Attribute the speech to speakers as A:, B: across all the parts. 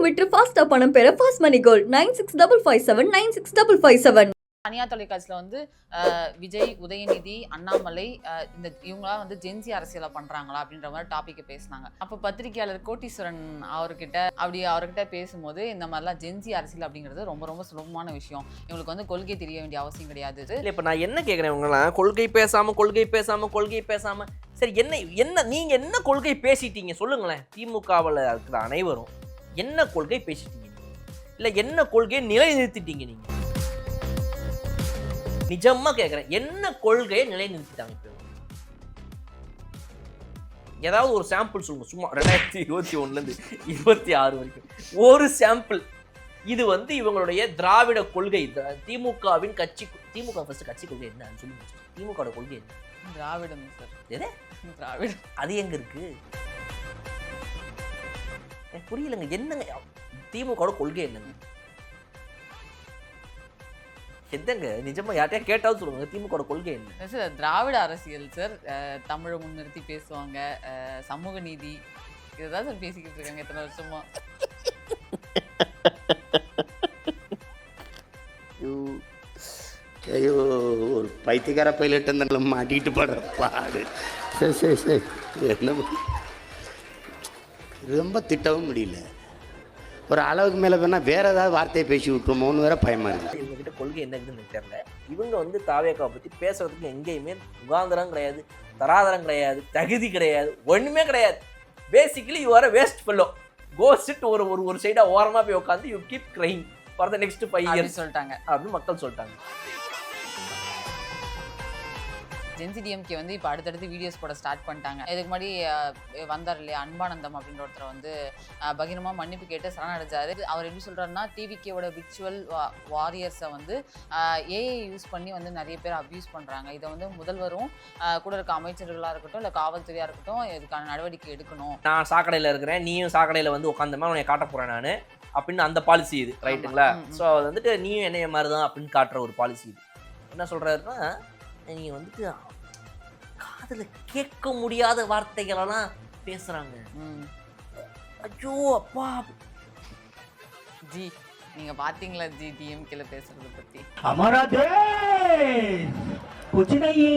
A: விற்று ஃபாஸ்டா பணம் பெற ஃபாஸ்ட் மணி கோல்ட் 9655796557.
B: தனியார் தொலைக்காட்சியில் வந்து விஜய், உதயநிதி, அண்ணாமலை இவங்களாம் வந்து ஜென்சி அரசியலை பண்றாங்களா அப்படின்ற மாதிரி டாபிக் பேசினாங்க. அப்போ பத்திரிகையாளர் கோட்டீஸ்வரன் அவர்கிட்ட பேசும்போது இந்த மாதிரிலாம் ஜென்சி அரசியல் அப்படிங்கிறது ரொம்ப ரொம்ப சுலபமான விஷயம், இவங்களுக்கு வந்து கொள்கை தெரிய வேண்டிய அவசியம் கிடையாது.
C: இப்போ நான் என்ன கேட்குறேன், இவங்கெல்லாம் கொள்கை பேசாம சரி என்ன நீங்க என்ன கொள்கை பேசிட்டீங்க சொல்லுங்களேன். திமுகவில் இருக்கிற அனைவரும் என்ன கொள்கை பேசிட்டீங்க, இல்லை என்ன கொள்கையை நிலைநிறுத்திட்டீங்க? நீங்க நிஜமா கேட்குறேன், என்ன கொள்கையை நிலைநிறுத்திட்டாங்க? இப்போ ஏதாவது ஒரு சாம்பிள் சொல்லுங்க, சும்மா 2021 26 வரைக்கும் ஒரு சாம்பிள். இது வந்து இவங்களுடைய திராவிட கொள்கை, திமுகவின் திமுக ஃபர்ஸ்ட் கட்சி கொள்கை என்ன சொல்லுங்க. திமுக கொள்கை என்ன?
B: திராவிடம் சார்.
C: எது
B: திராவிடம்? அது
C: எங்க இருக்கு புரியலங்க. என்னங்க திமுக கொள்கை என்னங்க? எதங்க நிஜமா யார்ட்டையா கேட்டாலும் சொல்லுங்க, திமுக கொள்கை என்ன
B: சார்? திராவிட அரசியல் சார். தமிழை முன்னிறுத்தி பேசுவாங்க, சமூக நீதி, இதுதான் சார் பேசிக்கிட்டு இருக்காங்க எத்தனை வருஷமா.
D: ஐயோ, ஒரு பைத்தியக்கார பைலட் அந்த மாட்டிக்கிட்டு படுற பாடு. சரி என்ன ரொம்ப திட்டவும் முடியல. ஒரு அளவுக்கு மேலே வேணால் வேறு ஏதாவது வார்த்தையை பேசி விட்டுருமோன்னு வேற பயமாக இருக்குது.
C: இவங்ககிட்ட கொள்கை என்னதுன்னு தெரியல. இவங்க வந்து தாவேக்காவை பற்றி பேசுறதுக்கு எங்கேயுமே முகாந்திரம் கிடையாது, தராதரம் கிடையாது, தகுதி கிடையாது, ஒன்றுமே கிடையாது. Basically you are waste fellow. Go sit ஒரு சைடாக ஓரமாக போய் உட்காந்து you keep crying for the next 5 years
B: சொல்லிட்டாங்க
C: அப்படின்னு மக்கள் சொல்லிட்டாங்க.
B: ஜென்சி டிஎம்கே வந்து இப்போ அடுத்தடுத்து வீடியோஸ் போட ஸ்டார்ட் பண்ணிட்டாங்க. இதுக்கு முன்னாடி வந்தார் இல்லையா அன்பானந்தம் அப்படின்ற ஒருத்தர் வந்து பகிரமாக மன்னிப்பு கேட்டு சரணடைஞ்சாரு. அவர் எப்படி சொல்கிறாருன்னா, டிவிகேவோட விர்ச்சுவல் வாரியர்ஸை வந்து ஏஐ யூஸ் பண்ணி வந்து நிறைய பேர் அப்யூஸ் பண்ணுறாங்க. இதை வந்து முதல்வரும் கூட இருக்க அமைச்சர்களாக இருக்கட்டும், இல்லை காவல்துறையாக இருக்கட்டும், இதுக்கான நடவடிக்கை எடுக்கணும்.
C: நான் சாக்கடையில் இருக்கிறேன், நீயும் சாக்கடையில் வந்து உட்காந்தமா உன்னை காட்ட போகிறேன் நான் அப்படின்னு அந்த பாலிசி இது, ரைட்டுங்களா? ஸோ அது வந்துட்டு நீயும் என்னைய மாதிரி தான் அப்படின்னு காட்டுற ஒரு பாலிசி இது. என்ன சொல்கிறாருன்னா, நீங்கள் வந்துட்டு காதில் கேட்க முடியாத வார்த்தைகளெல்லாம் பேசுகிறாங்க. ஐயோ அப்பா
B: ஜி, நீங்க பாத்தீங்களா ஜி டிஎம்கேல பேசுறத பத்தி?
E: हमारा देश कुछ नहीं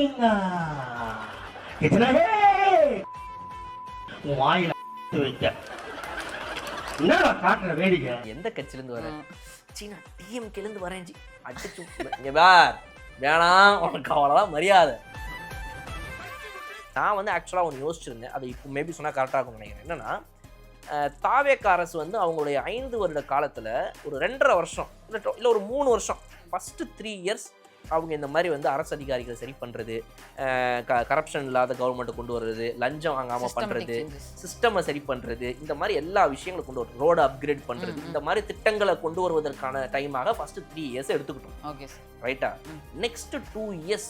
E: कितना है வாயில வைக்க என்னடா காட்டுற வேடிக்கை.
C: எந்த கட்சியிலேருந்து வரேன்? சீனா டிஎம்கேலேருந்து வரேன் ஜி. அடிச்சு இங்கே வேர் வேணாம், உனக்கு அவ்வளோதான் மரியாதை. நான் வந்து ஆக்சுவலாக ஒன்று யோசிச்சிருந்தேன், அது இப்போ மேபி சொன்னால் கரெக்டாக இருக்கும்னு நினைக்கிறேன். என்னென்னா, தாவேக்க அரசு வந்து அவங்களுடைய 5 வருட காலத்தில் ஒரு 2.5 வருஷம் இல்லை ஒரு 3 வருஷம், ஃபஸ்ட்டு 3 இயர்ஸ் அவங்க இந்த மாதிரி வந்து அரசு அதிகாரிகளை சரி பண்ணுறது, கரப்ஷன் இல்லாத கவர்மெண்ட்டை கொண்டு வர்றது, லஞ்சம் வாங்காமல் பண்ணுறது, சிஸ்டமை சரி பண்ணுறது, இந்த மாதிரி எல்லா விஷயங்களும் கொண்டு வரும், ரோடு அப்கிரேட் பண்ணுறது, இந்த மாதிரி திட்டங்களை கொண்டு வருவதற்கான டைமாக ஃபஸ்ட்டு 3 இயர்ஸ் எடுத்துக்கிட்டோம்.
B: ஓகே சார்,
C: ரைட்டா? நெக்ஸ்ட்டு 2 இயர்ஸ்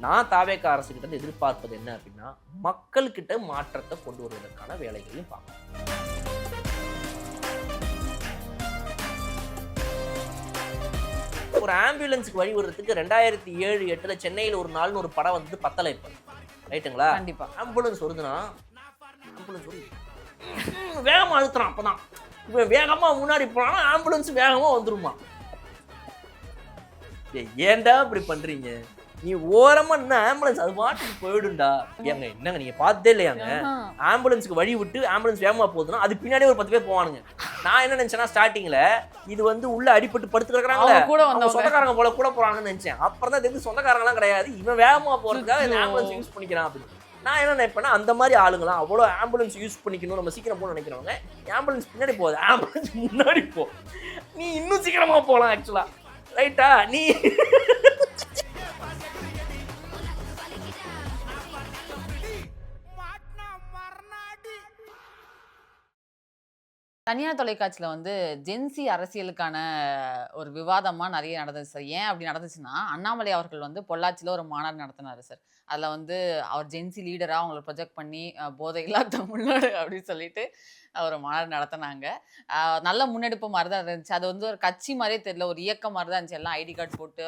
C: நான் தாவேக்க அரசுகிட்ட எதிர்பார்ப்பது என்ன அப்படின்னா, மக்கள்கிட்ட மாற்றத்தை கொண்டு வருவதற்கான வேலைகளையும் பார்க்கணும். ஒரு ஆம்புலன்ஸுக்கு வழி விடுறதுக்கு 2007-08 சென்னையில் ஒரு நாள்னு ஒரு படம் வந்து பத்தலை இப்போ, ரைட்டுங்களா?
B: கண்டிப்பா
C: ஆம்புலன்ஸ் வருதுன்னா ஆம்புலன்ஸ் வருது வேகமாக அழுத்துறான். அப்போதான் இப்போ வேகமாக முன்னாடி போனா ஆம்புலன்ஸ் வேகமாக வந்துருமா? ஏன்டா இப்படி பண்றீங்க? நீ ஓரமா என்ன ஆம்புலன்ஸ் அது பாட்டுக்கு போயிடும்டா. ஏங்க என்னங்க நீங்க பார்த்தே இல்லையாங்க, ஆம்புலன்ஸுக்கு வழி விட்டு ஆம்புலன்ஸ் வேகமா போகுதுன்னா அது பின்னாடி ஒரு 10 பேர் போவானுங்க. நான் என்ன நினைச்சேன்னா, ஸ்டார்டிங்ல இது வந்து உள்ள அடிபட்டு படுத்து கிடக்குறாங்களே சொந்தக்காரங்க போல கூட போறாங்கன்னு நினைச்சேன். அப்புறம் தான் தெரிஞ்சு சொந்தக்காரங்களாம் கிடையாது, இவன் வேகமா போறதுக்காக இந்த ஆம்புலன்ஸ் யூஸ் பண்ணிக்கிறான் அப்படின்னு. நான் என்ன நினைப்பேன்னா, அந்த மாதிரி ஆளுங்களாம் அவ்வளோ ஆம்புலன்ஸ் யூஸ் பண்ணிக்கணும், நம்ம சீக்கிரம் போகணும்னு நினைக்கிறவங்க, ஆம்புலன்ஸ் பின்னாடி போகுது, ஆம்புலன்ஸ் முன்னாடி போ, நீ இன்னும் சீக்கிரமா போகலாம் ஆக்சுவலா, ரைட்டா? நீ
B: தனியார் தொலைக்காட்சியில் வந்து ஜென்சி அரசியலுக்கான ஒரு விவாதமாக நிறைய நடந்துச்சு சார். ஏன் அப்படி நடந்துச்சுன்னா, அண்ணாமலை அவர்கள் வந்து பொள்ளாச்சியில் ஒரு மாநாடு நடத்தினார் சார். அதில் வந்து அவர் ஜென்சி லீடராக அவங்கள ப்ரொஜெக்ட் பண்ணி போதையில்லா தமிழ்நாடு அப்படின்னு சொல்லிட்டு ஒரு மாநாடு நடத்தினாங்க. நல்ல முன்னெடுப்பு மாதிரி தான் இருந்துச்சு. அது வந்து ஒரு கட்சி மாதிரியே தெரியல, ஒரு இயக்கம் மாதிரி தான் இருந்துச்சு. எல்லாம் ஐடி கார்டு போட்டு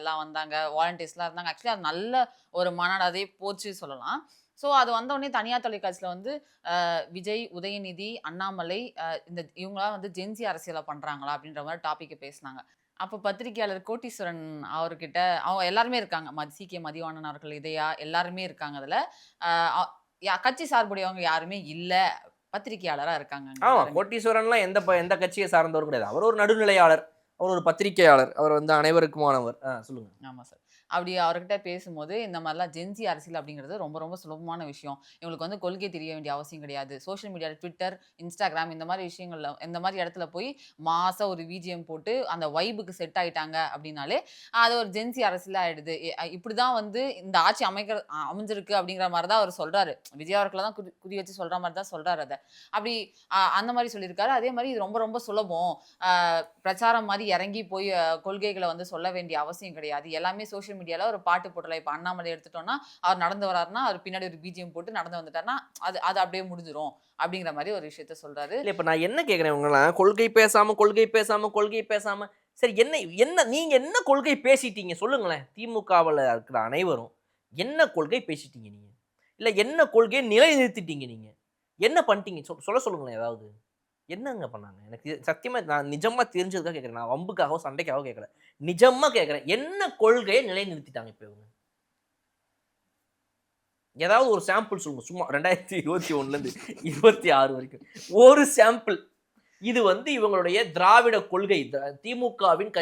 B: எல்லாம் வந்தாங்க, வாலண்டியர்ஸ்லாம் இருந்தாங்க. ஆக்சுவலி அது நல்ல ஒரு மாநாடு அதே போச்சு சொல்லலாம். ஸோ அது வந்த உடனே தனியார் தொலைக்காட்சியில் வந்து விஜய், உதயநிதி, அண்ணாமலை இந்த இவங்களாம் வந்து ஜென்சி அரசியலை பண்ணுறாங்களா அப்படின்ற மாதிரி டாப்பிக்கை பேசினாங்க. அப்போ பத்திரிகையாளர் கோட்டீஸ்வரன் அவர்கிட்ட அவங்க எல்லாருமே இருக்காங்க. சீக்கிய மதிவாணன் அவர்கள், இதயா எல்லாருமே இருக்காங்க அதில். கட்சி சார்புடையவங்க யாருமே இல்லை, பத்திரிகையாளராக இருக்காங்க.
C: ஆமா, கோட்டீஸ்வரன்லாம் எந்த கட்சியை சார்ந்தவர் கிடையாது. அவர் ஒரு நடுநிலையாளர், அவர் ஒரு பத்திரிகையாளர், அவர் வந்து அனைவருக்குமானவர். சொல்லுங்க.
B: ஆமாம் சார். அப்படி அவர்கிட்ட பேசும்போது இந்த மாதிரிலாம் ஜென்சி அரசியல் அப்படிங்கிறது ரொம்ப ரொம்ப சுலபமான விஷயம். இவங்களுக்கு வந்து கொள்கை தெரிய வேண்டிய அவசியம் கிடையாது. சோஷியல் மீடியா, ட்விட்டர், இன்ஸ்டாகிராம் இந்த மாதிரி விஷயங்கள்ல இந்த மாதிரி இடத்துல போய் மாசா ஒரு விஜிஎம் போட்டு அந்த வைபுக்கு செட் ஆயிட்டாங்க அப்படின்னாலே அது ஒரு ஜென்சி அரசியல் ஆயிடுது. இப்படிதான் வந்து இந்த ஆட்சி அமைஞ்சிருக்கு அப்படிங்கிற மாதிரி தான் அவர் சொல்றாரு. விஜய் அவர்களை தான் குறி வச்சு சொல்ற மாதிரி தான் சொல்றாரு அதை. அப்படி அந்த மாதிரி சொல்லியிருக்காரு. அதே மாதிரி இது ரொம்ப ரொம்ப சுலபம். பிரச்சாரம் மாதிரி இறங்கி போய் கொள்கைகளை வந்து சொல்ல வேண்டிய அவசியம் கிடையாது. எல்லாமே சோஷியல் மீடியால ஒரு பாட்டு போட்டலாம். இப்போ அண்ணாமலை எடுத்துட்டோம்னா அவர் நடந்து வராருன்னா அவர் பின்னாடி ஒரு பிஜிஎம் போட்டு நடந்து வந்துட்டாருன்னா அது அப்படியே முடிஞ்சிரும் அப்படிங்கிற மாதிரி ஒரு விஷயத்த சொல்றாரு.
C: இல்லை, இப்போ நான் என்ன கேட்குறேன், உங்களாம் கொள்கை பேசாம சரி, என்ன நீங்க என்ன கொள்கை பேசிட்டீங்க சொல்லுங்களேன். திமுகவில் இருக்கிற அனைவரும் என்ன கொள்கை பேசிட்டீங்க நீங்க? இல்லை என்ன கொள்கையை நிலைநிறுத்திட்டீங்க நீங்க? என்ன பண்ணிட்டீங்க சொல்லுங்களேன். ஏதாவது என்னங்க பண்ணாங்க? எனக்கு சத்தியமா நான் நிஜமா தெரிஞ்சதுக்காக கேட்குறேன். நான் வம்புக்காகவோ சண்டைக்காகவோ கேட்கல, நிஜமா கேட்குறேன். என்ன கொள்கையை நிலைநிறுத்திட்டாங்க இப்போ இவங்க? ஏதாவது ஒரு சாம்பிள் சொல்லுங்க. சும்மா 2021 26 வரைக்கும் ஒரு சாம்பிள். இது வந்து இவங்களுடைய திராவிட கொள்கை, திமுகவின்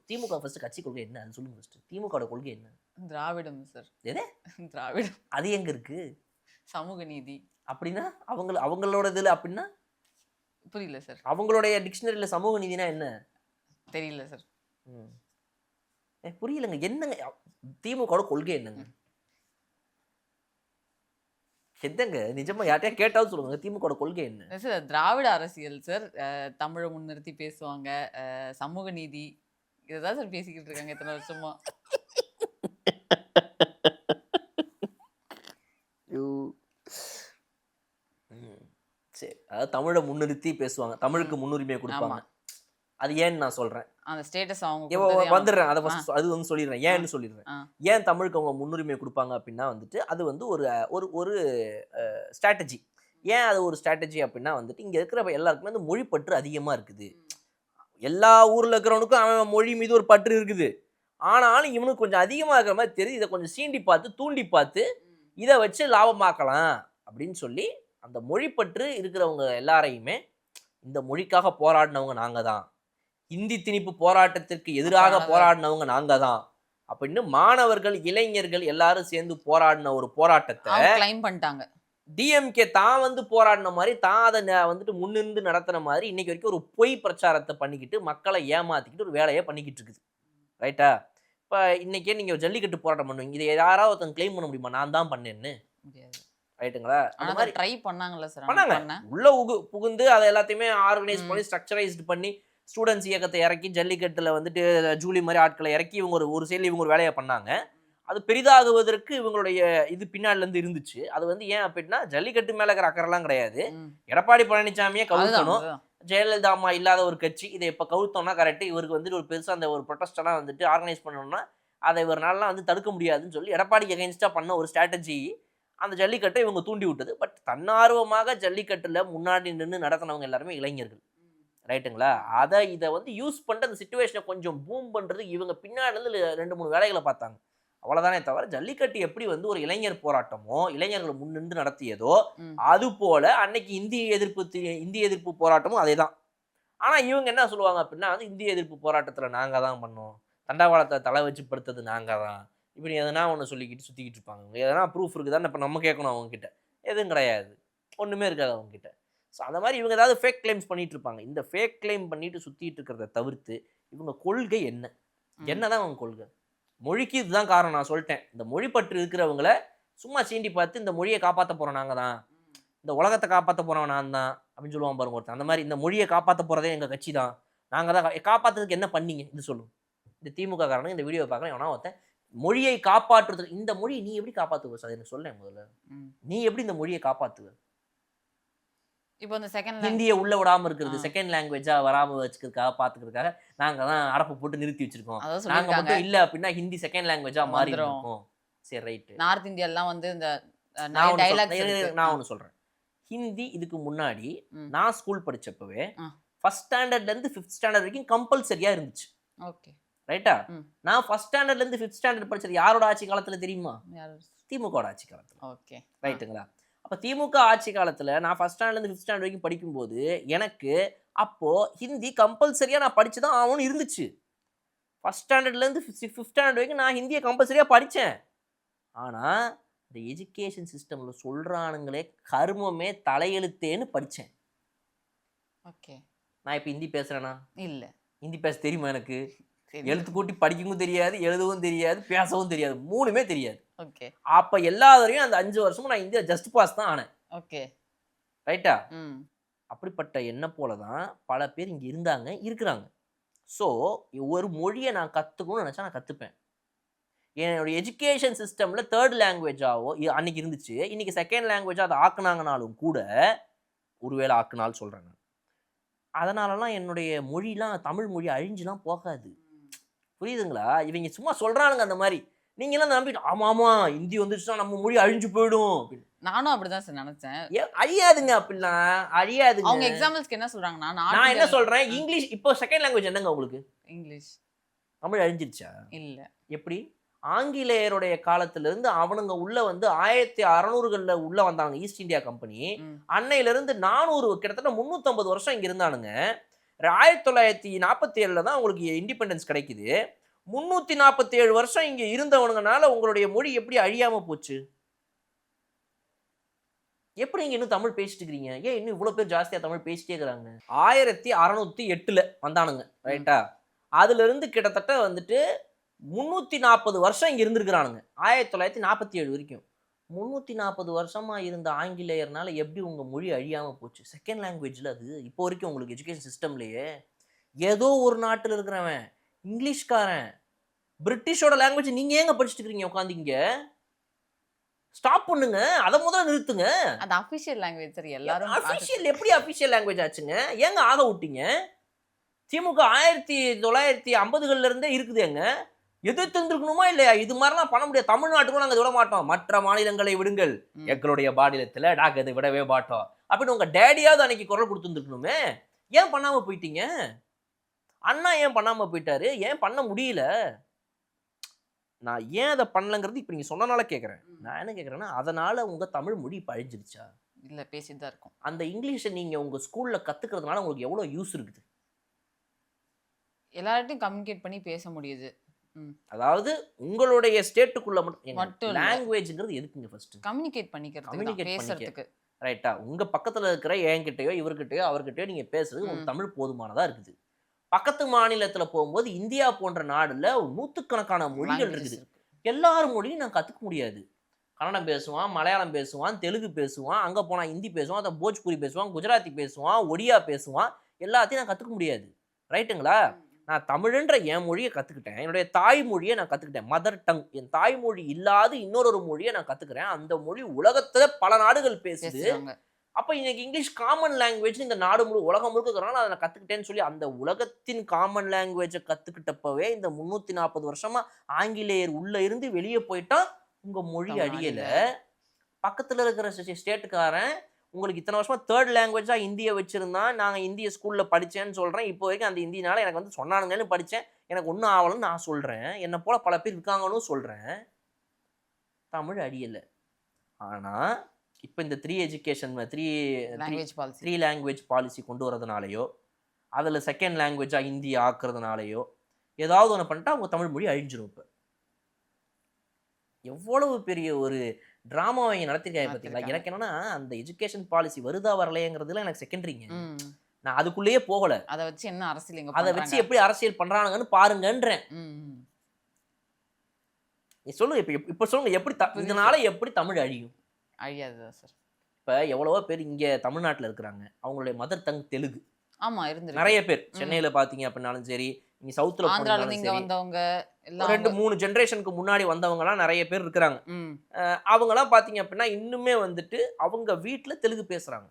C: திமுக ஃபர்ஸ்ட் கட்சி கொள்கை என்ன அது சொல்லுங்க ஃபர்ஸ்ட். திமுக கொள்கை என்ன?
B: திராவிடம் சார்.
C: எது
B: திராவிடம்?
C: அது எங்க இருக்கு?
B: சமூக நீதி அப்படின்னா
C: அவங்களோட இதுல அப்படின்னா
B: புரியல சார்.
C: அவங்களுடைய டிக்ஷனரியில சமூக நீதினா என்ன
B: தெரியல சார்.
C: புரியலங்க. என்னங்க திமுக கொள்கை என்னங்க? எதங்க நிஜமா யார்ட்டையா கேட்டாலும் சொல்லுங்க. திமுக கொள்கை என்ன
B: சார்? திராவிட அரசியல் சார். தமிழை முன்னிறுத்தி பேசுவாங்க. சமூக நீதி இதுதான் சார் பேசிக்கிட்டு இருக்காங்க இத்தனை வருஷமா.
C: சரி, அதாவது தமிழை முன்னிறுத்தி பேசுவாங்க, தமிழுக்கு முன்னுரிமை கொடுப்பாங்க. அது ஏன்னு நான் சொல்றேன்.
B: அந்த ஸ்டேட்டஸ் அவங்க
C: வந்துடுறேன். அதை அது வந்து சொல்லிடுறேன். ஏன்னு சொல்லிடுறேன். ஏன் தமிழுக்கு அவங்க முன்னுரிமை கொடுப்பாங்க அப்படின்னா வந்துட்டு அது வந்து ஒரு ஸ்ட்ராட்டஜி. ஏன் அது ஒரு ஸ்ட்ராட்டஜி அப்படின்னா வந்துட்டு இங்க இருக்கிற எல்லாருக்குமே வந்து மொழி பற்று அதிகமா இருக்குது. எல்லா ஊர்ல இருக்கிறவனுக்கும் அவன் மொழி மீது ஒரு பற்று இருக்குது. ஆனாலும் இவனுக்கு கொஞ்சம் அதிகமாக இருக்கிற மாதிரி தெரியுது. இதை கொஞ்சம் சீண்டி பார்த்து தூண்டி பார்த்து இதை வச்சு லாபமாக்கலாம் அப்படின்னு சொல்லி அந்த மொழிப்பற்று இருக்கிறவங்க எல்லாரையுமே இந்த மொழிக்காக போராடினவங்க நாங்க தான், இந்தி திணிப்பு போராட்டத்திற்கு எதிராக போராடினவங்க நாங்க தான் அப்படின்னு மாணவர்கள், இளைஞர்கள் எல்லாரும் சேர்ந்து போராடின ஒரு போராட்டத்தை
B: கிளைம் பண்ணிட்டாங்க.
C: டிஎம்கே தான் வந்து போராடின மாதிரி தான் அதை வந்துட்டு முன்னிருந்து நடத்துன மாதிரி இன்னைக்கு வரைக்கும் ஒரு பொய் பிரச்சாரத்தை பண்ணிக்கிட்டு மக்களை ஏமாத்திக்கிட்டு ஒரு வேலையை பண்ணிக்கிட்டு இருக்குது. ரைட்டா? இப்போ இன்னைக்கே நீங்க ஜல்லிக்கட்டு போராட்டம் பண்ணுவீங்க, இதை யாராவது ஒருத்தன் கிளைம் பண்ண முடியுமா நான் தான் பண்ணேன்னு?
B: முடியாது.
C: ரைட்டுங்களா? அந்த மாதிரி
B: ட்ரை பண்ணாங்கல்ல சார்.
C: பண்ணாங்க. உள்ள புகுந்து அதை எல்லாத்தையுமே ஆர்கனைஸ் பண்ணி ஸ்ட்ரக்சரைஸ்டு பண்ணி ஸ்டூடெண்ட்ஸ் இயக்கத்தை இறக்கி ஜல்லிக்கட்டுல வந்துட்டு ஜூலி மாதிரி ஆட்களை இறக்கி இவங்க ஒரு சைடில் இவங்க ஒரு வேலையை பண்ணாங்க. அது பெரிதாகுவதற்கு இவங்களுடைய இது பின்னாடில இருந்து இருந்துச்சு. அது வந்து ஏன் அப்படின்னா ஜல்லிக்கட்டு மேல இருக்கிற அக்கறைலாம் கிடையாது. எடப்பாடி பழனிசாமியே கவுத்தணும், ஜெயலலிதா அம்மா இல்லாத ஒரு கட்சி, இதை இப்போ கவுத்தோம்னா கரெக்ட், இவருக்கு வந்துட்டு ஒரு பெருசாக அந்த ஒரு ப்ரொட்டஸ்டெல்லாம் வந்துட்டு ஆர்கனைஸ் பண்ணணும்னா அதை இவராலாம் வந்து தடுக்க முடியாதுன்னு சொல்லி எடப்பாடிக்கு அகைன்ஸ்டாக பண்ண ஒரு ஸ்ட்ராட்டஜி அந்த ஜல்லிக்கட்டை இவங்க தூண்டி விட்டது. பட் தன்னார்வமாக ஜல்லிக்கட்டில் முன்னாடி நின்று நடத்தினவங்க எல்லாருமே இளைஞர்கள். ரைட்டுங்களா? இதை வந்து யூஸ் பண்ணிட்டு அந்த சிச்சுவேஷனை கொஞ்சம் பூம் பண்ணுறது இவங்க பின்னாடி இருந்து 2-3 வேலைகளை பார்த்தாங்க. அவ்வளவுதானே தவிர ஜல்லிக்கட்டு எப்படி வந்து ஒரு இளைஞர் போராட்டமோ இளைஞர்கள் முன்னின்று நடத்தியதோ அது போல அன்னைக்கு இந்திய எதிர்ப்பு போராட்டமும் அதே தான். ஆனா இவங்க என்ன சொல்லுவாங்க அப்படின்னா வந்து இந்திய எதிர்ப்பு போராட்டத்துல நாங்க தான் பண்ணோம், தண்டவாளத்தை தலை வச்சு படுத்தது நாங்க தான், இப்படி எதனா ஒன்று சொல்லிக்கிட்டு சுத்திக்கிட்டு இருப்பாங்க. எதனா ப்ரூஃப் இருக்குதான்னு இப்போ நம்ம கேட்கணும் அவங்க கிட்ட. எதுவும் கிடையாது, ஒண்ணுமே இருக்காது அவங்க கிட்ட. ஸோ அந்த மாதிரி இவங்க ஏதாவது ஃபேக் கிளைம்ஸ் பண்ணிட்டு இருப்பாங்க. இந்த ஃபேக் கிளைம் பண்ணிட்டு சுத்திட்டு இருக்கிறத தவிர்த்து இவங்க கொள்கை என்னதான் அவங்க கொள்கை? மொழிக்கு இதுதான் காரணம். நான் சொல்லிட்டேன், இந்த மொழி பற்று இருக்கிறவங்கள சும்மா சீண்டி பார்த்து இந்த மொழியை காப்பாற்ற போறோம் நாங்க தான், இந்த உலகத்தை காப்பாற்ற போறோம் நான் தான் அப்படின்னு சொல்லுவான் பாருங்க ஒருத்தன். அந்த மாதிரி இந்த மொழியை காப்பாற்ற போறதே எங்க கட்சி தான், நாங்க தான். காப்பாற்றுறதுக்கு என்ன பண்ணீங்க இது சொல்லுங்க. இந்த திமுக காரணம் இந்த வீடியோ பார்க்குறேன் எவனா ஒருத்தன் மொழியை காப்பாற்றுறதுக்கு, இந்த மொழியை நீ எப்படி காப்பாற்றுவ சார் எனக்கு சொல்லேன் முதல்ல. நீ எப்படி இந்த மொழியை காப்பாற்றுவ?
B: இப்போ இந்த செகண்ட்
C: ஹிந்தியை உள்ள விடாம இருக்கிறது, செகண்ட் லாங்குவேஜா வராம வச்சுக்கிறதுக்காக பாத்துக்கிறதுக்காக நாங்க தான் அடப்பு போட்டு நிறுத்தி வச்சிருக்கோம். நாங்க மட்டும் இல்ல அப்படின்னா ஹிந்தி செகண்ட் லாங்குவேஜா மாறி இருக்கும். சரி ரைட்.
B: நார்த் இந்தியா எல்லாம் வந்து இந்த
C: நான் ஒன்று சொல்றேன். ஹிந்தி இதுக்கு முன்னாடி
B: ம்.
C: நான் ஸ்கூல் படிச்சப்பவே
B: ஆ.
C: ஃபர்ஸ்ட் ஸ்டாண்டர்ட்ல இருந்து 5th ஸ்டாண்டர்ட் வரைக்கும் கம்பல்சரியா இருந்துச்சு.
B: ஓகே.
C: ரைட்டா?
B: ம்.
C: நான் ஃபர்ஸ்ட் ஸ்டாண்டர்ட்ல இருந்து 5th ஸ்டாண்டர்ட் படிச்சது யாரோட ஆட்சி காலத்துல தெரியுமா?
B: யாரு?
C: திமுக ஆட்சி காலத்துல.
B: ஓகே.
C: ரைட்டுங்களா? அப்ப திமுக ஆட்சி காலத்துல நான் ஃபர்ஸ்ட் ஸ்டாண்டர்ட்ல இருந்து 5th ஸ்டாண்டர்ட் வரைக்கும் படிக்கும்போது எனக்கு அப்போ ஹிந்தி கம்பல்சரியா நான் படிச்சுதான் ஆகணும்னு இருந்துச்சு. ஃபர்ஸ்ட் ஸ்டாண்டர்ட்ல இருந்து 5th ஸ்டாண்டர்ட் வரைக்கும் நான் ஹிந்தியை கம்பல்சரியா படிச்சேன். ஆனா இந்த எஜுகேஷன் சிஸ்டம்ல சொல்றானுங்களே கருமமே தலையெழுத்தேன்னு படிச்சேன்.
B: ஓகே.
C: நான் இப்ப ஹிந்தி பேசுறேனா?
B: இல்ல.
C: ஹிந்தி பேச தெரியுமா எனக்கு?
B: சரி.
C: எழுத்து கூட்டி படிக்கவும் தெரியாது, எழுதவும் தெரியாது, பேசவும் தெரியாது, மூணுமே தெரியாது.
B: ஓகே.
C: அப்ப எல்லாரையும் அந்த 5 வருஷமும் நான் இந்தியா ஜஸ்ட் பாஸ் தான் ஆனேன்.
B: ஓகே.
C: ரைட்டா?
B: ம்.
C: அப்படிப்பட்ட என்ன போல தான் பல பேர் இங்க இருந்தாங்க, இருக்கிறாங்க. ஸோ ஒரு மொழியை நான் கத்துக்கணும்னு நினைச்சா நான் கத்துப்பேன். என்னோட எஜுகேஷன் சிஸ்டம்ல 3rd லாங்குவேஜாவோ அன்னைக்கு இருந்துச்சு, இன்னைக்கு 2nd லாங்குவேஜா அதை ஆக்குனாங்கனாலும் கூட, ஒருவேளை ஆக்குனாலும் சொல்றேன் நான். அதனாலலாம் என்னுடைய மொழிலாம் தமிழ் மொழி அழிஞ்சுலாம் போகாது. புரியுதுங்களா? இவங்க சும்மா சொல்றானுங்க அந்த மாதிரி. நீங்க எல்லாம் நம்பிட்டு ஆமா ஆமா ஹிந்தி வந்துச்சுன்னா நம்ம மொழி அழிஞ்சு போயிடும் அப்படின்னு.
B: நானும் அப்படிதான் சார் நினைச்சேன்.
C: அழியாதுங்க, அப்படிலாம் அழியாதுங்க.
B: அவங்க எக்ஸாம்பிள்ஸ்க்கு என்ன சொல்றாங்கன்னா
C: நான் என்ன சொல்றேன், இங்கிலீஷ் இப்போ 2nd லாங்குவேஜ் என்னங்க உங்களுக்கு?
B: இங்கிலீஷ்.
C: தமிழ் அழிஞ்சிருச்சா?
B: இல்ல.
C: எப்படி? ஆங்கிலேயருடைய காலத்துல இருந்து அவனுங்க உள்ள வந்து 1600கள்ல உள்ள வந்தாங்க ஈஸ்ட் இந்தியா கம்பெனி.
B: ம்.
C: அன்னையில இருந்து 400 கிட்டத்தட்ட 350 வருஷம் இங்க இருந்தானுங்க. 1947ல தான் உங்களுக்கு இண்டிபெண்டன்ஸ் கிடைக்குது. 347 வருஷம் இங்க இருந்தவனுங்கனால உங்களுடைய மொழி எப்படி அழியாம போச்சு? எப்படி நீங்க இன்னும் தமிழ் பேசிட்டு இருக்கீங்க? ஏன் இன்னும் இவ்வளவு பேர் ஜாஸ்தியா தமிழ் பேசிட்டே இருக்கிறாங்க? 1608ல வந்தானுங்க. ரைட்டா? அதுல இருந்து கிட்டத்தட்ட வந்துட்டு 340 வருஷம் இங்க இருந்திருக்கிறானுங்க. 1947 வரைக்கும் 340 வருஷமா இருந்த ஆங்கிலேயர்னால எப்படி உங்க மொழி அழியாம போச்சு? 2nd லாங்குவேஜ்ல அது இப்போ வரைக்கும் உங்களுக்கு எஜுகேஷன் சிஸ்டம்லயே ஏதோ ஒரு நாட்டுல இருக்கிறவன், இங்கிலீஷ்காரன், பிரிட்டிஷோட லாங்குவேஜ் நீங்க ஏங்க படிச்சுட்டு இருக்கீங்க உட்காந்தீங்க? ஸ்டாப் பண்ணுங்க, அதை முதல்ல நிறுத்துங்க.
B: அது அபிஷியல் லாங்குவேஜ் சார். எல்லாரும்
C: அபிஷியல் எப்படி அபிஷியல் லாங்குவேஜ் ஆச்சுங்க? ஏங்க ஆக விட்டீங்க? திமுக 1950கள்ல இருந்தே இருக்குதுங்க. எதிர்த்து இருந்திருக்கணுமா இல்லையா? இது மாதிரிலாம் பண்ண முடியாது. தமிழ்நாட்டுக்கும் நாங்கள் விட மாட்டோம், மற்ற மாநிலங்களை விடுங்கள், எங்களுடைய மாநிலத்தில் நாங்கள் அதை விடவே மாட்டோம் அப்படின்னு உங்க டேடியாவது அன்னைக்கு குரல் கொடுத்துருந்துருக்கணுமே. ஏன் பண்ணாம போயிட்டீங்க? அண்ணா ஏன் பண்ணாம போயிட்டாரு? ஏன் பண்ண முடியல? நான் ஏன் அதை பண்ணலங்கிறது இப்போ நீங்க சொன்னனால கேட்குறேன். நான் என்ன கேட்குறேன்னா, அதனால உங்க தமிழ் மொழி பழிஞ்சிருச்சா?
B: இல்ல, பேசிட்டு தான் இருக்கும்.
C: அந்த இங்கிலீஷை நீங்க உங்க ஸ்கூல்ல கத்துக்கிறதுனால உங்களுக்கு எவ்வளவு யூஸ் இருக்குது?
B: எல்லார்ட்டையும் கம்யூனிகேட் பண்ணி பேச முடியுது.
C: அதாவது உங்களுடைய ஸ்டேட்டுக்குள்ள
B: மட்டும்
C: லாங்குவேஜ்ங்கிறது எதுக்குங்க? ஃபர்ஸ்ட்
B: கம்யூனிகேட் பண்ணிக்கிறதுக்கு, பேசுறதுக்கு.
C: ரைட்டா? உங்க பக்கத்துல இருக்கிற என்கிட்டயோ இவர்கிட்டயோ அவர்கிட்டயோ நீங்க பேசுறது உங்களுக்கு தமிழ் போதுமானதா இருக்குது. பக்கத்து மாநிலத்துல போகும்போது இந்தியா போன்ற நாடுல நூற்றுக்கணக்கான மொழிகள் இருக்குது. எல்லாரும் மொழியும் நான் கத்துக்க முடியாது. கன்னடம் பேசுவான், மலையாளம் பேசுவான், தெலுங்கு பேசுவான், அங்க போனா ஹிந்தி பேசுவான், அதை போஜ்பூரி பேசுவான், குஜராத்தி பேசுவான், ஒடியா பேசுவான். எல்லாத்தையும் நான் கத்துக்க முடியாது. ரைட்டுங்களா? நான் தமிழ்ன்ற என் மொழியை கற்றுக்கிட்டேன், என்னுடைய தாய்மொழியை நான் கற்றுக்கிட்டேன், மதர் டங். என் தாய்மொழி இல்லாத இன்னொரு மொழியை நான் கற்றுக்கிறேன். அந்த மொழி உலகத்துல பல நாடுகள் பேசுது. அப்போ இன்னைக்கு இங்கிலீஷ் காமன் லாங்குவேஜ் இந்த நாடு உலகம் முழுக்க இருக்கிறனால அதை நான் கற்றுக்கிட்டேன்னு சொல்லி அந்த உலகத்தின் காமன் லாங்குவேஜை கற்றுக்கிட்டப்பவே இந்த 340 வருஷமா ஆங்கிலேயர் உள்ள இருந்து வெளியே போயிட்டா உங்க மொழி அழியல. பக்கத்துல இருக்கிற ஸ்டேட்டுக்காரன் உங்களுக்கு இத்தனை வருஷமா 3rd லாங்குவேஜா இந்தியை வச்சிருந்தான், நாங்கள் இந்திய ஸ்கூல்ல படித்தேன்னு சொல்கிறேன். இப்போ வரைக்கும் அந்த இந்தியனால எனக்கு வந்து சொன்னானுங்கன்னு படித்தேன், எனக்கு ஒன்றும் ஆகலன்னு நான் சொல்கிறேன். என்னை போல பல பேர் இருக்காங்கன்னு சொல்கிறேன். தமிழ் அழியலை. ஆனால் இப்போ இந்த 3 எஜுகேஷன் 3 லாங்குவேஜ் பாலிசி கொண்டு வரதுனாலையோ, அதில் 2nd லாங்குவேஜாக ஹிந்தி ஆக்குறதுனாலையோ ஏதாவது ஒன்று பண்ணிட்டா அவங்க தமிழ் மொழி அழிஞ்சிடும். இப்போ எவ்வளவு பெரிய ஒரு டிராமாவை நடத்திருக்காங்க பார்த்தீங்களா? எனக்கு என்னன்னா அந்த எஜுகேஷன் பாலிசி வருதா வரலையங்கிறதுல எனக்கு செகண்டரிங்க. நான் அதுக்குள்ளேயே போகல.
B: அதை வச்சு என்ன அரசியல்,
C: அதை வச்சு எப்படி அரசியல் பண்றானுங்கன்னு பாருங்கன்றேன். சொல்லுங்க, இப்ப சொல்லுங்க, எப்படி இதனால எப்படி தமிழ் அழியும்?
B: அழியாதுதான் சார்.
C: இப்ப எவ்வளவோ பேர் இங்க தமிழ்நாட்டில் இருக்கிறாங்க, அவங்களுடைய மதர் டங் தெலுங்கு.
B: ஆமா, இருந்து
C: நிறைய பேர் சென்னையில பாத்தீங்க அப்படின்னாலும் சரி, நீங்க சவுத்துல
B: ஆந்திரால இங்க வந்தவங்க,
C: 2-3 ஜெனரேஷனுக்கு முன்னாடி வந்தவங்க எல்லாம் நிறைய பேர் இருக்கிறாங்க. அவங்க எல்லாம் பாத்தீங்க அப்படின்னா இன்னுமே வந்துட்டு அவங்க வீட்டுல தெலுங்கு பேசுறாங்க.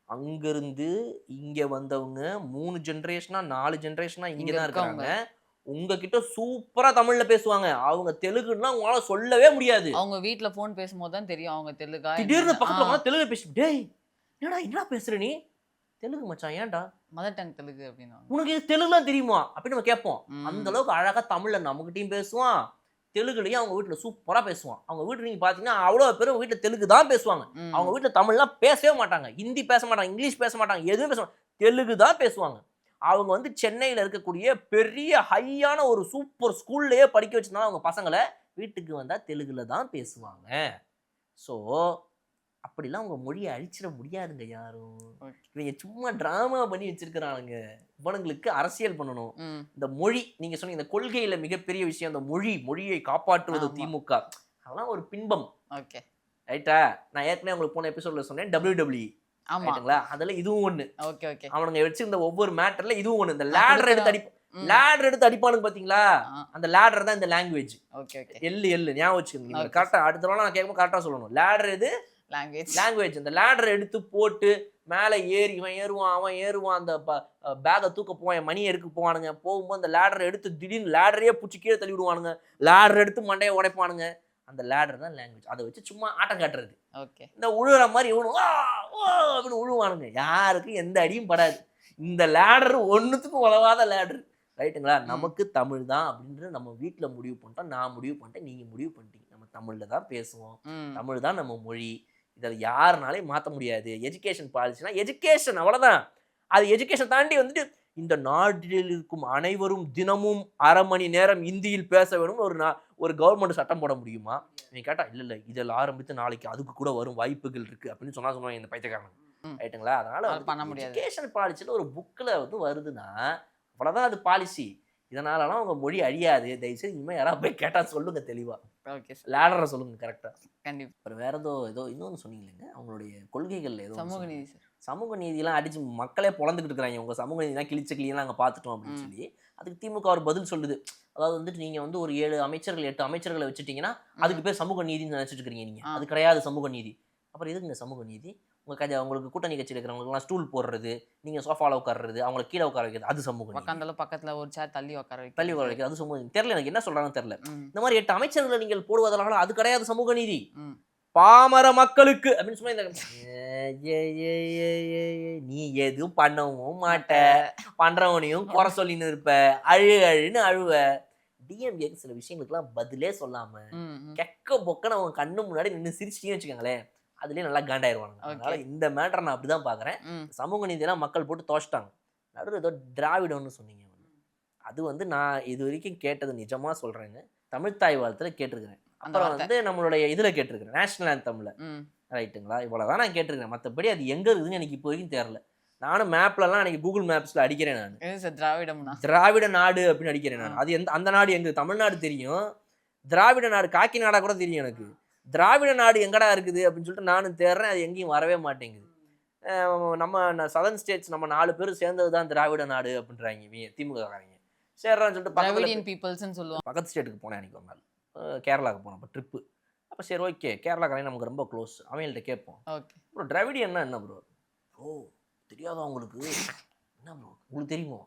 C: அங்கிருந்து இங்க வந்தவங்க 3 ஜெனரேஷனா 4 ஜெனரேஷனா இங்கதான் இருக்காங்க. உங்ககிட்ட சூப்பரா தமிழ்ல பேசுவாங்க. அவங்க தெலுங்குன்னா உங்களால சொல்லவே முடியாது.
B: அவங்க வீட்ல ஃபோன் பேசும்போது தான் தெரியும் அவங்க தெலுங்கா
C: திடீர்னு
B: என்னன்னு.
C: பக்கத்துல உட்கார்ந்து தெலுங்கு பேசி, டேய் என்னடா பேசுற நீ? தெலுங்கு மச்சான் ஏன்டா?
B: மதர் டங் தெலுங்கு அப்படின்னா
C: உனக்கு இது தெலுங்குலாம் தெரியுமா? அப்படின்னு நம்ம கேட்போம். அந்த அளவுக்கு அழகா தமிழ்ல நம்மகிட்டயும் பேசுவான். தெலுங்குலயும் அவங்க வீட்டுல சூப்பரா பேசுவான். அவங்க வீட்டுல நீங்க பாத்தீங்கன்னா அவ்வளவு பேரும் வீட்டுல தெலுங்கு தான் பேசுவாங்க. அவங்க வீட்டுல தமிழ்லாம் பேசவே மாட்டாங்க. ஹிந்தி பேச மாட்டாங்க, இங்கிலீஷ் பேச மாட்டாங்க, எதுவும் பேச மாட்டாங்க. தெலுங்கு தான் பேசுவாங்க. அவங்க வந்து சென்னையில இருக்கக்கூடிய பெரிய ஹையான ஒரு சூப்பர் ஸ்கூல்லயே படிக்க வச்சிருந்தாலும் அவங்க பசங்களை வீட்டுக்கு வந்தா தெலுங்குல தான் பேசுவாங்க. ஸோ அப்படிலாம் அவங்க மொழியை அழிச்சிட முடியாதுங்க யாரும். இவங்க சும்மா டிராமா பண்ணி வச்சிருக்கிறானுங்க. இவனுங்களுக்கு அரசியல் பண்ணணும். இந்த மொழி நீங்க சொன்னீங்க, இந்த கொள்கையில மிகப்பெரிய விஷயம் இந்த மொழியை காப்பாற்றுவது திமுக. அதெல்லாம் ஒரு பின்பம்.
B: ஓகே
C: ரைட்டா? நான் ஏற்கனவே உங்களுக்கு போன எபிசோட்ல சொன்னேன் WWE. ஆமாங்களா? அதுல இதுவும் ஒண்ணு.
B: Okay okay.
C: அவனுங்க வச்சிருந்த ஒவ்வொரு மேட்டர்ல இதுவும் ஒண்ணு. இந்த லேடர் எடுத்து அடிப்பானுங்க பாத்தீங்களா? அந்த லேடர் தான் இந்த லாங்குவேஜ்.
B: Okay okay.
C: எல்லு ஞாபகம் வச்சுக்கோங்க. கரெக்டா அடுத்த தடவை நான் கேட்கும்போது கரெக்டா சொல்லணும். லேடர் இது லாங்குவேஜ். இந்த லேடர் எடுத்து போட்டு மேலே ஏறி இவன் ஏறுவான், அவன் ஏறுவான், அந்த பேகை தூக்க போவான், மணியை எடுக்க போவானுங்க. போகும்போது அந்த லேடரை எடுத்து திடீர்னு லேடரையே பிடிச்சி கீழே தள்ளி விடுவானுங்க. லேடர் எடுத்து மண்டையை உடைப்பானுங்க. அந்த லேடர் தான் லாங்குவேஜ். அதை வச்சு சும்மா ஆட்டம் காட்டுறது.
B: ஓகே. இந்த
C: உழுவுற மாதிரி இவனு அப்படின்னு உழுவானுங்க. யாருக்கும் எந்த அடியும் படாது. இந்த லேடர் ஒன்றுத்துக்கும் உதவாத லேடர். ரைட்டுங்களா? நமக்கு தமிழ் தான் அப்படின்றது நம்ம வீட்டில் முடிவு பண்ணிட்டோம். நான் முடிவு பண்ணிட்டேன், நீங்கள் முடிவு பண்ணிட்டீங்க. நம்ம தமிழில் தான் பேசுவோம். தமிழ் தான் நம்ம மொழி. இதில் யாருனாலையும் மாற்ற முடியாது. எஜுகேஷன் பாலிசினா எஜுகேஷன், அவ்வளோதான். அது எஜுகேஷன் தாண்டி வந்துட்டு இந்த நாட்டில் இருக்கும் அனைவரும் தினமும் 1/2 மணி நேரம் இந்தியில் பேச வேணும்னு ஒரு கவர்மெண்ட் சட்டம் போட முடியுமா? நீ கேட்டா இல்லை இதில் ஆரம்பித்து நாளைக்கு அதுக்கு கூட வரும் வாய்ப்புகள் இருக்கு அப்படின்னு சொன்னாங்க இந்த பைத்தியக்காரன். ரைட்டுங்களா? அதனால எஜுகேஷன் பாலிசியில் ஒரு புக்கில் வந்து வருதுன்னா அவ்வளோதான் அது பாலிசி. இதனாலலாம் அவங்க மொழி அழியாது. தயவுசெய்து இனிமேல் யாராவது போய் கேட்டால் சொல்லுங்க தெளிவாக.
B: Okay sir.
C: லேடரை சொல்லுங்க கரெக்டாக.
B: கண்டிப்பாக.
C: அப்புறம் வேற ஏதோ இன்னொன்று சொன்னீங்களேங்க, அவங்களுடைய கொள்கைகள் ஏதோ
B: சமூக நீதி சார்.
C: சமூக நீதியெல்லாம் அடிச்சு மக்களே பொழந்துக்கிட்டு இருக்கிறாங்க. உங்கள் சமூக நீதிலாம் கிளியெல்லாம் நாங்கள் பார்த்துட்டோம் அப்படின்னு சொல்லி அதுக்கு திமுக ஒரு பதில் சொல்லுது. அதாவது வந்துட்டு நீங்கள் வந்து ஒரு 7 அமைச்சர்கள் 8 அமைச்சர்களை வச்சுட்டீங்கன்னா அதுக்கு பேர் சமூக நீதினு நினச்சிட்டு இருக்கிறீங்க. நீங்கள் அது கிடையாது சமூக நீதி. அப்புறம் எதுக்குங்க சமூக நீதி? உங்களுக்கு கூட்டணி கட்சியில் இருக்கிறவங்களுக்குலாம் ஸ்டூல் போடுறது, நீங்கள் சோஃபாவில் உட்கார்றது, அவங்களை கீழே உட்கார வைக்கிறது, அது சமூக நீதி.
B: உட்காந்தாலும் பக்கத்தில் ஒரு சேர் தள்ளி உட்கார
C: வைக்கிறது, அது சமூக நீதி. தெரியல, எனக்கு என்ன சொல்கிறாங்கன்னு தெரியல. இந்த மாதிரி 8 அமைச்சர்களை நீங்கள் போடுவதனால அது கிடையாது சமூக நீதி. பாமர மக்களுக்கு அப்படின்னு சொன்னா நீ எதுவும் பண்ணவும் மாட்ட, பண்றவனையும் குறை சொல்லின்னு இருப்ப, அழுன்னு அழுவ. டிஎம்கேக்கு சில விஷயங்களுக்குலாம் பதிலே சொல்லாம கெக்க பொக்கன்னு அவங்க கண்ணு முன்னாடி நின்று சிரிச்சிட்டீங்கன்னு வச்சுக்கோங்களேன், அதுலேயே நல்லா காண்டாயிருவாங்க. அதனால இந்த மேட்டரை நான் அப்படிதான் பாக்குறேன். சமூக நீதியெல்லாம் மக்கள் போட்டு தோச்சிட்டாங்க. நடுவில் ஏதோ திராவிடம்னு சொன்னீங்க, அது வந்து நான் இது வரைக்கும் கேட்டது நிஜமா சொல்றேங்க, தமிழ் தாய் வாழ்த்துல கேட்டிருக்கிறேன். அப்புறம் வந்து நம்மளுடைய இதுல கேட்டிருக்கிறேன், நேஷனல் ஆந்தம்ல. ரைட்டுங்களா? இவ்வளவுதான் நான் கேட்டிருக்கிறேன். மற்றபடி அது எங்க இருக்குதுன்னு எனக்கு இப்போ வரைக்கும் தெரியல. நானும் மேப்லலாம் எனக்கு கூகுள் மேப்ஸ்ல அடிக்கிறேன். நான் திராவிட நாடு அப்படின்னு அடிக்கிறேன். நான் அது அந்த நாடு எங்க தமிழ்நாடு தெரியும், திராவிட நாடு காக்கிநாடா கூட தெரியும் எனக்கு. திராவிட நாடு எங்கடா இருக்குது அப்படின்னு சொல்லிட்டு நானும் தேடுறேன், அது எங்கேயும் வரவே மாட்டேங்குது. நம்ம சதர்ன் ஸ்டேட்ஸ் நம்ம 4 பேரும் சேர்ந்தது தான் திராவிட நாடு அப்படின்றாங்க திமுக காரங்க. சேர்றான்னு சொல்லிட்டு பக்கத்து ஸ்டேட்டுக்கு போனேன் அன்றைக்கி ஒரு நாள், கேரளாவுக்கு போனோம். அப்போ ட்ரிப்பு. அப்போ சரி ஓகே, கேரளாக்காரங்க நமக்கு ரொம்ப க்ளோஸ், அவங்கள்ட்ட கேட்போம். ப்ரோ திராவிடியன்னா என்ன ப்ரோ? ப்ரோ தெரியாதா உங்களுக்கு? என்ன ப்ரோ உங்களுக்கு தெரியுமோ?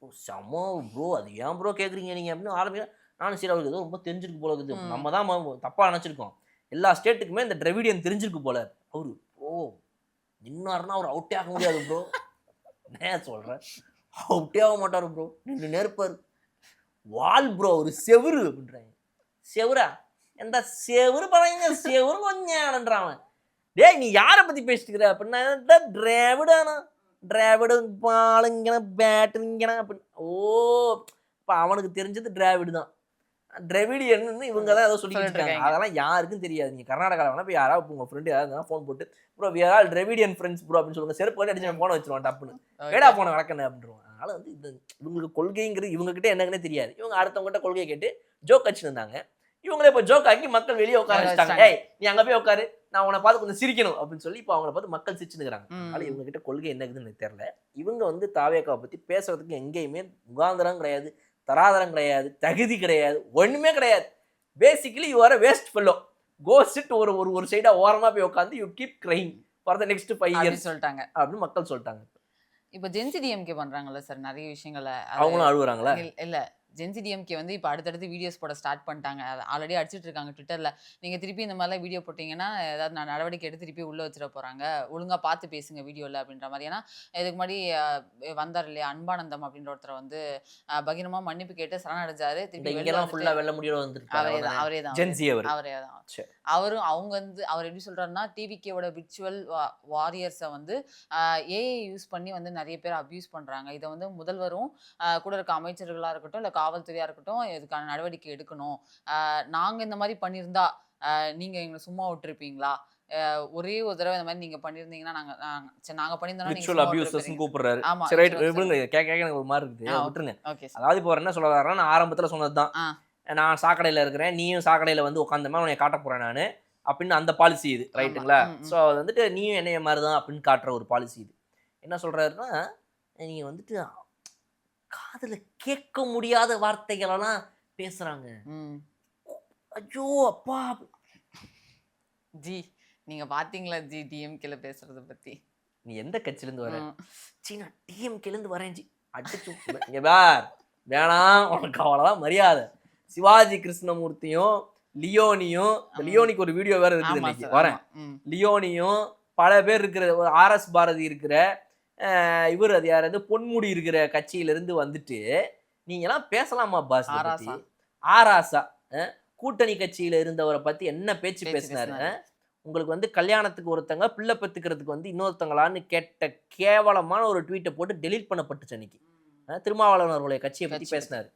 C: ஓ செம்ம ப்ரோ, அது ஏன் ப்ரோ கேட்குறீங்க நீங்கள் அப்படின்னு ஆரம்பிக்க. நானும் சரி அவருக்கு ஏதோ ரொம்ப தெரிஞ்சிருக்கு போல இருக்குது, நம்ம தான் தப்பாக நினச்சிருக்கோம், எல்லா ஸ்டேட்டுக்குமே இந்த திராவிடியன் தெரிஞ்சிருக்கு போல. அவரு ப்ரோ நின்னாருன்னா அவர் அவுட்டே ஆக முடியாது ப்ரோ. நான் சொல்கிறேன் அவுட்டே ஆக மாட்டார் ப்ரோ, நின்று நேர்ப்பார் வால் ப்ரோ, ஒரு செவுரு அப்படின்றாங்க. செவுரா? எந்த செவுரு பழங்க, செவுரு கொஞ்சம்ன்றான். டேய் நீ யாரை பற்றி பேசிட்டுக்கிற அப்படின்னா, திராவிடானா திராவிடம் பாலுங்கண்ணா பேட்டுங்கண்ணா அப்படின்னு. ஓ இப்போ அவனுக்கு தெரிஞ்சது திராவிடு தான், திராவிடியன்னு இவங்க தான் ஏதோ சொல்லிட்டு இருக்காங்க. அதெல்லாம் யாருக்கும் தெரியாது. நீங்கள் கர்நாடகாவில் வேணா போய் யாராவது உங்கள் ஃப்ரெண்டு யாராவது ஃபோன் போட்டு bro we are all Dravidian friends bro அப்படின்னு சொல்லுங்க, செருப்பு பண்ணி அடிச்சு போன வச்சிருவான் டப்புன்னு, வேடா போன வழக்கண்ணே அப்படின்றான். அதனால வந்து இது இவங்களுக்கு கொள்கைங்கிறது இவங்ககிட்ட என்னங்கன்னே தெரியாது. இவங்க அடுத்தவங்ககிட்ட கொள்கையை கேட்டு ஜோக் அடிச்சுட்டு இருந்தாங்க. இவங்களே இப்போ ஜோக் ஆக்கி மக்கள் வெளியே உட்கார வச்சுட்டாங்க. ஏய் நீ அங்கே போய் உட்காரு, நான் உன்னை பார்த்து கொஞ்சம் சிரிக்கணும் அப்படின்னு சொல்லி இப்போ அவங்கள பார்த்து மக்கள் சிரிச்சுக்கிறாங்க. அதனால இவங்க கிட்ட கொள்கை என்ன இருக்குதுன்னு எனக்கு தெரியல. இவங்க வந்து தாவேக்காவை பற்றி பேசுறதுக்கு எங்கேயுமே முகாந்திரம் கிடையாது, தராதரம் கிடையாது, தகுதி கிடையாது, ஒண்ணுமே கிடையாது. Basically you are a waste fellow, go sit ஒரு சைடா ஓரமா போய் உட்காந்து you keep crying for the next 5 years சொல்லிட்டாங்க அப்படின்னு மக்கள் சொல்லிட்டாங்க.
B: இப்போ ஜென்சி டிஎம்கே பண்றாங்கல்ல சார் நிறைய விஷயங்களை,
C: அவங்களும் அழுகுறாங்களா?
B: இல்ல ஜென்சி டிஎம்கே வந்து இப்போ அடுத்தடுத்து வீடியோஸ் போட ஸ்டார்ட் பண்ணிட்டாங்க. ஆல்ரெடி அடிச்சிட்டு இருக்காங்க ட்விட்டரில். நீங்கள் திருப்பி இந்த மாதிரிலாம் வீடியோ போட்டிங்கன்னா ஏதாவது நடவடிக்கை எடுத்து திருப்பி உள்ளே வச்சிட போகிறாங்க, ஒழுங்காக பார்த்து பேசுங்க வீடியோவில் அப்படின்ற மாதிரி. ஏன்னா இதுக்கு முன்னாடி வந்தார் இல்லையா அன்பானந்தம் அப்படின்ற ஒருத்தர் வந்து பகிரமா மன்னிப்பு கேட்டு சரணடைஞ்சாரு. அவரே தான் அவரும் அவங்க வந்து அவர் எப்படி சொல்றாருன்னா டிவிகேவோட விர்ச்சுவல் வாரியர்ஸை வந்து ஏஐ யூஸ் பண்ணி வந்து நிறைய பேர் அபியூஸ் பண்றாங்க. இதை வந்து முதல்வரும் கூட இருக்க அமைச்சர்களா இருக்கட்டும் இல்லை காவல்துறையா இருக்கட்டும் இதுக்கான நடவடிக்கை எடுக்கணும். நாங்க இந்த மாதிரி பண்ணியிருந்தா நீங்க எங்களை சும்மா விட்டுருப்பீங்களா? ஒரே ஒரு தடவை இந்த மாதிரி நீங்க பண்ணிருந்தீங்கன்னா நாங்க பண்ணிருந்தோம்
C: கூப்பிடுறாரு. ஒரு மாதிரி இருக்குது விட்டுருங்க. அதாவது இப்போ என்ன சொல்ல வர்றேன்னா நான் ஆரம்பத்துல சொன்னதுதான், நான் சாக்கடையில இருக்கிறேன், நீயும் சாக்கடையில வந்து உட்காந்தமா உன்னை காட்ட போறேன் நானு அப்படின்னு அந்த பாலிசி இது, ரைட்டுங்களா? ஸோ அது வந்துட்டு நீயும் என்னைய மாதிரிதான் அப்படின்னு காட்டுற ஒரு பாலிசி இது. என்ன சொல்றாருன்னா நீங்க வந்துட்டு காதுல கேட்க முடியாத வார்த்தைகளெல்லாம் பேசுறாங்க. ஐயோ அப்பா
B: ஜி நீங்க பாத்தீங்களா ஜி டிஎம்கேல பேசுறத பத்தி?
C: நீ எந்த கட்சியில இருந்து வர? நான் டிஎம்கேல இருந்து வரேன் ஜி. அடிச்சு வேணாம் உனக்கு அவ்வளவுதான் மரியாதை. சிவாஜி கிருஷ்ணமூர்த்தியும் லியோனிக்கு ஒரு வீடியோ வேற இருக்குது இன்னைக்கு வரேன். லியோனியும் பல பேர் இருக்கிற ஆர்எஸ் பாரதி இருக்கிற இவர் அது யாராவது பொன்முடி இருக்கிற கட்சியில இருந்து வந்துட்டு நீங்கெல்லாம் பேசலாமா பாஸ்? ஆராசா கூட்டணி கட்சியில இருந்தவரை பத்தி என்ன பேச்சு பேசினாரு? உங்களுக்கு வந்து கல்யாணத்துக்கு ஒருத்தங்க பிள்ளை பெத்துக்கிறதுக்கு வந்து இன்னொருத்தங்களான்னு கேட்ட கேவலமான ஒரு ட்வீட்டை போட்டு டெலீட் பண்ணப்பட்டுச்சு அன்னைக்கு. திருமாவளவன் அவர்களுடைய கட்சியை பத்தி பேசினாரு.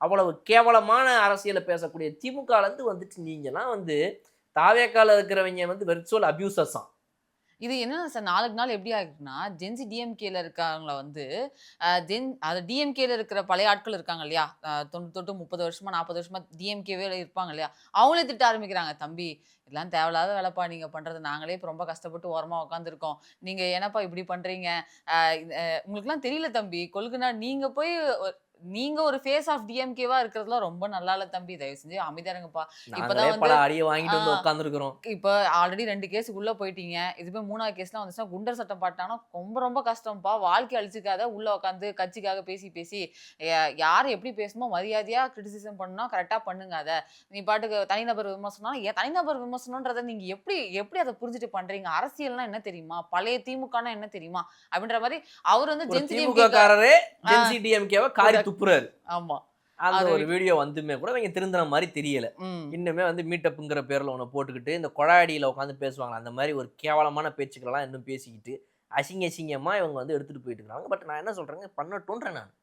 C: அவ்வளவு கேவலமான அரசியலை பேசக்கூடிய திமுகலேருந்து வந்துட்டு நீங்கெல்லாம் வந்து தாவேக்கால இருக்கிறவங்க வந்து வெர்ச்சுவல் அபியூசர்ஸ் தான்.
B: இது என்னன்னா சார் நாளுக்கு நாள் எப்படி ஆகுதுன்னா ஜென்சி டிஎம்கேல இருக்காங்கள வந்து அது டிஎம்கேல இருக்கிற பழைய ஆட்கள் இருக்காங்க இல்லையா, 30 வருஷமா 40 வருஷமா டிஎம்கேவே இருப்பாங்க இல்லையா, அவங்களே திட்ட ஆரம்பிக்கிறாங்க. தம்பி இதெல்லாம் தேவையில்லாத வேலைப்பா நீங்க பண்றது, நாங்களே இப்போ ரொம்ப கஷ்டப்பட்டு ஓரமா உட்காந்துருக்கோம், நீங்க என்னப்பா இப்படி பண்றீங்க, உங்களுக்குலாம் தெரியல தம்பி கொள்குனா நீங்க ஒரு ஃபேஸ் ஆஃப் டிஎம்கேவா இருக்கிறதுல ரொம்ப நல்லா இல்ல தம்பி, தயவு செஞ்சு அமைதியா இருங்கப்பா. இப்பதான் வந்து
C: அடியை வாங்கிட்டு வந்து உட்கார்ந்துருக்கிறோம்.
B: இப்போ ஆல்ரெடி 2 கேஸுக்கு உள்ள போயிட்டீங்க, இதுவே 3ஆவது கேஸ்லாம் வந்துச்சுன்னா குண்டர் சட்டம் பாட்டாங்கன்னா ரொம்ப கஷ்டம்ப்பா, வாழ்க்கை அழிச்சுக்காத, உள்ள உட்காந்து கட்சிக்காக பேசி யார் எப்படி பேசணுமோ மரியாதையா கிரிட்டிசிசம் பண்ணா கரெக்டா பண்ணுங்க. அதை நீ பாட்டுக்கு தனிநபர் விமர்சனம், தனிநபர் விமர்சனம்ன்றதை நீங்க எப்படி அதை புரிஞ்சுட்டு பண்றீங்க? அரசியல்னா என்ன தெரியுமா, பழைய திமுகனா என்ன தெரியுமா அப்படின்ற மாதிரி அவர் வந்து
C: ஜென்சி டிஎம்கேவை காரி துப்புறாரு.
B: ஆமா
C: அந்த ஒரு வீடியோ வந்துமே கூட இவங்க திருந்தின மாதிரி தெரியல. இன்னுமே வந்து மீட்டப்புங்கிற பேர்ல ஒன்று போட்டுக்கிட்டு இந்த கொழாடியில உட்காந்து பேசுவாங்க, அந்த மாதிரி ஒரு கேவலமான பேச்சுக்களெல்லாம் இன்னும் பேசிக்கிட்டு அசிங்கமா இவங்க வந்து எடுத்துட்டு போயிட்டு இருக்காங்க. பட் நான் என்ன சொல்றேங்க, பண்ணட்டும்ன்றேன். நான்